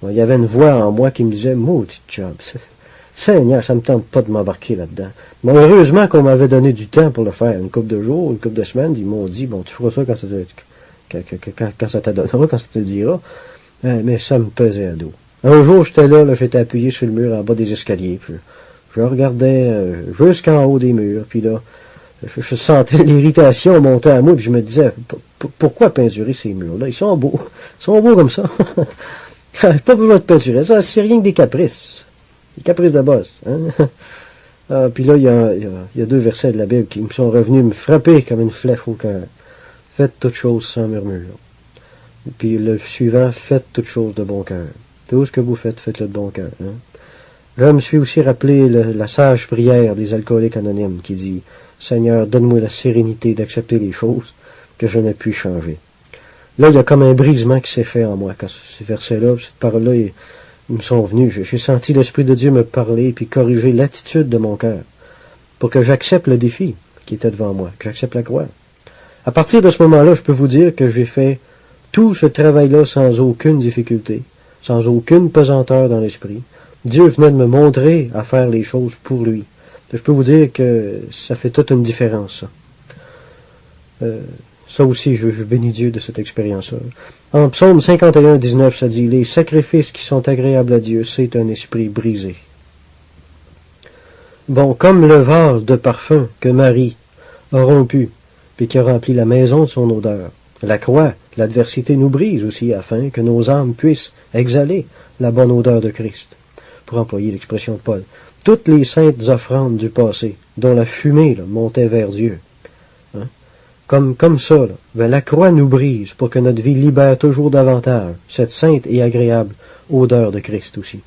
il y avait une voix en moi qui me disait « Maudit job, Seigneur, ça me tente pas de m'embarquer là-dedans. » Mais heureusement qu'on m'avait donné du temps pour le faire, une couple de jours, une couple de semaines, ils m'ont dit « Bon, tu feras ça quand ça t'adonnera, quand ça te le dira. » Mais ça me pesait à dos. Un jour, j'étais là, j'étais appuyé sur le mur en bas des escaliers, puis je regardais jusqu'en haut des murs, puis là, je sentais l'irritation monter à moi, puis je me disais, pourquoi peinturer ces murs-là? Ils sont beaux comme ça. Pas besoin de peinturer ça, c'est rien que des caprices. Des caprices de boss. Hein? Puis là, il y a 2 versets de la Bible qui me sont revenus me frapper comme une flèche au cœur. Faites toutes choses sans murmure. Et puis le suivant, faites toutes choses de bon cœur. Tout ce que vous faites, faites-le de bon cœur. Hein? Je me suis aussi rappelé la sage prière des alcooliques anonymes qui dit « Seigneur, donne-moi la sérénité d'accepter les choses que je n'ai pu changer. » Là, il y a comme un brisement qui s'est fait en moi. Quand ces versets-là, cette parole-là, ils me sont venus. J'ai senti l'Esprit de Dieu me parler puis corriger l'attitude de mon cœur pour que j'accepte le défi qui était devant moi, que j'accepte la croix. À partir de ce moment-là, je peux vous dire que j'ai fait tout ce travail-là sans aucune difficulté, sans aucune pesanteur dans l'esprit. Dieu venait de me montrer à faire les choses pour lui. Je peux vous dire que ça fait toute une différence, ça. Ça aussi, je bénis Dieu de cette expérience-là. En Psaume 51, 19, ça dit « Les sacrifices qui sont agréables à Dieu, c'est un esprit brisé. » Bon, comme le vase de parfum que Marie a rompu, puis qui a rempli la maison de son odeur, la croix, l'adversité nous brise aussi, afin que nos âmes puissent exhaler la bonne odeur de Christ, pour employer l'expression de Paul. Toutes les saintes offrandes du passé, dont la fumée montait vers Dieu, comme ça, la croix nous brise pour que notre vie libère toujours davantage cette sainte et agréable odeur de Christ aussi.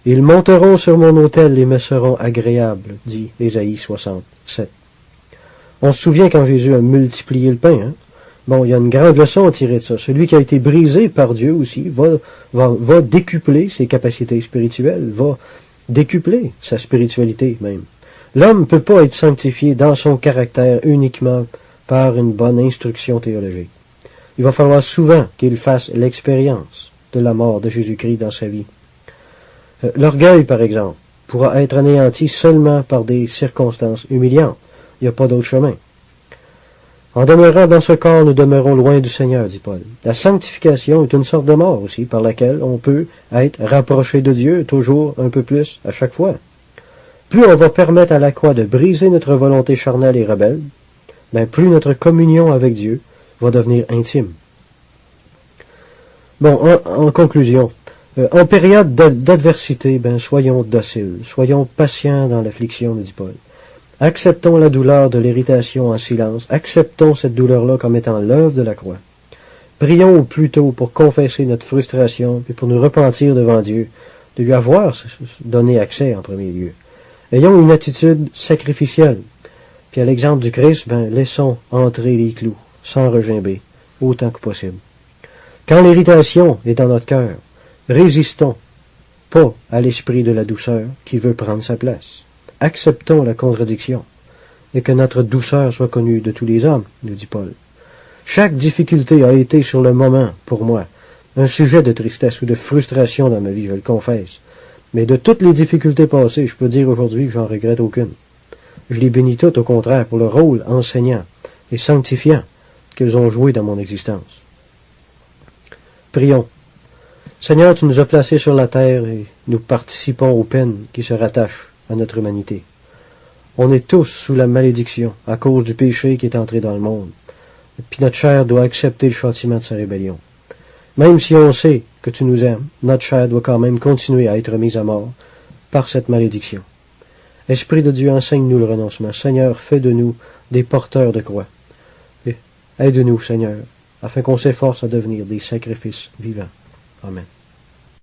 Ils monteront sur mon autel et me seront agréables, dit Ésaïe 67. On se souvient quand Jésus a multiplié le pain. Bon, il y a une grande leçon à tirer de ça. Celui qui a été brisé par Dieu aussi va décupler ses capacités spirituelles, va décupler sa spiritualité même. L'homme ne peut pas être sanctifié dans son caractère uniquement par une bonne instruction théologique. Il va falloir souvent qu'il fasse l'expérience de la mort de Jésus-Christ dans sa vie. L'orgueil, par exemple, pourra être anéanti seulement par des circonstances humiliantes. Il n'y a pas d'autre chemin. En demeurant dans ce corps, nous demeurons loin du Seigneur, dit Paul. La sanctification est une sorte de mort aussi, par laquelle on peut être rapproché de Dieu toujours un peu plus à chaque fois. Plus on va permettre à la croix de briser notre volonté charnelle et rebelle, plus notre communion avec Dieu va devenir intime. Bon, en conclusion, en période d'adversité, soyons dociles, soyons patients dans l'affliction, nous dit Paul. Acceptons la douleur de l'irritation en silence, acceptons cette douleur-là comme étant l'œuvre de la croix. Prions plutôt pour confesser notre frustration, puis pour nous repentir devant Dieu, de lui avoir donné accès en premier lieu. Ayons une attitude sacrificielle. Puis à l'exemple du Christ, laissons entrer les clous, sans regimber, autant que possible. Quand l'irritation est dans notre cœur, résistons pas à l'esprit de la douceur qui veut prendre sa place. Acceptons la contradiction, et que notre douceur soit connue de tous les hommes, nous dit Paul. Chaque difficulté a été sur le moment, pour moi, un sujet de tristesse ou de frustration dans ma vie, je le confesse. Mais de toutes les difficultés passées, je peux dire aujourd'hui que j'en regrette aucune. Je les bénis toutes, au contraire, pour le rôle enseignant et sanctifiant qu'elles ont joué dans mon existence. Prions. Seigneur, tu nous as placés sur la terre et nous participons aux peines qui se rattachent à notre humanité. On est tous sous la malédiction à cause du péché qui est entré dans le monde. Et puis notre chair doit accepter le châtiment de sa rébellion. Même si on sait que tu nous aimes, notre chair doit quand même continuer à être mise à mort par cette malédiction. Esprit de Dieu, enseigne-nous le renoncement. Seigneur, fais de nous des porteurs de croix. Et aide-nous, Seigneur, afin qu'on s'efforce à devenir des sacrifices vivants. Amen.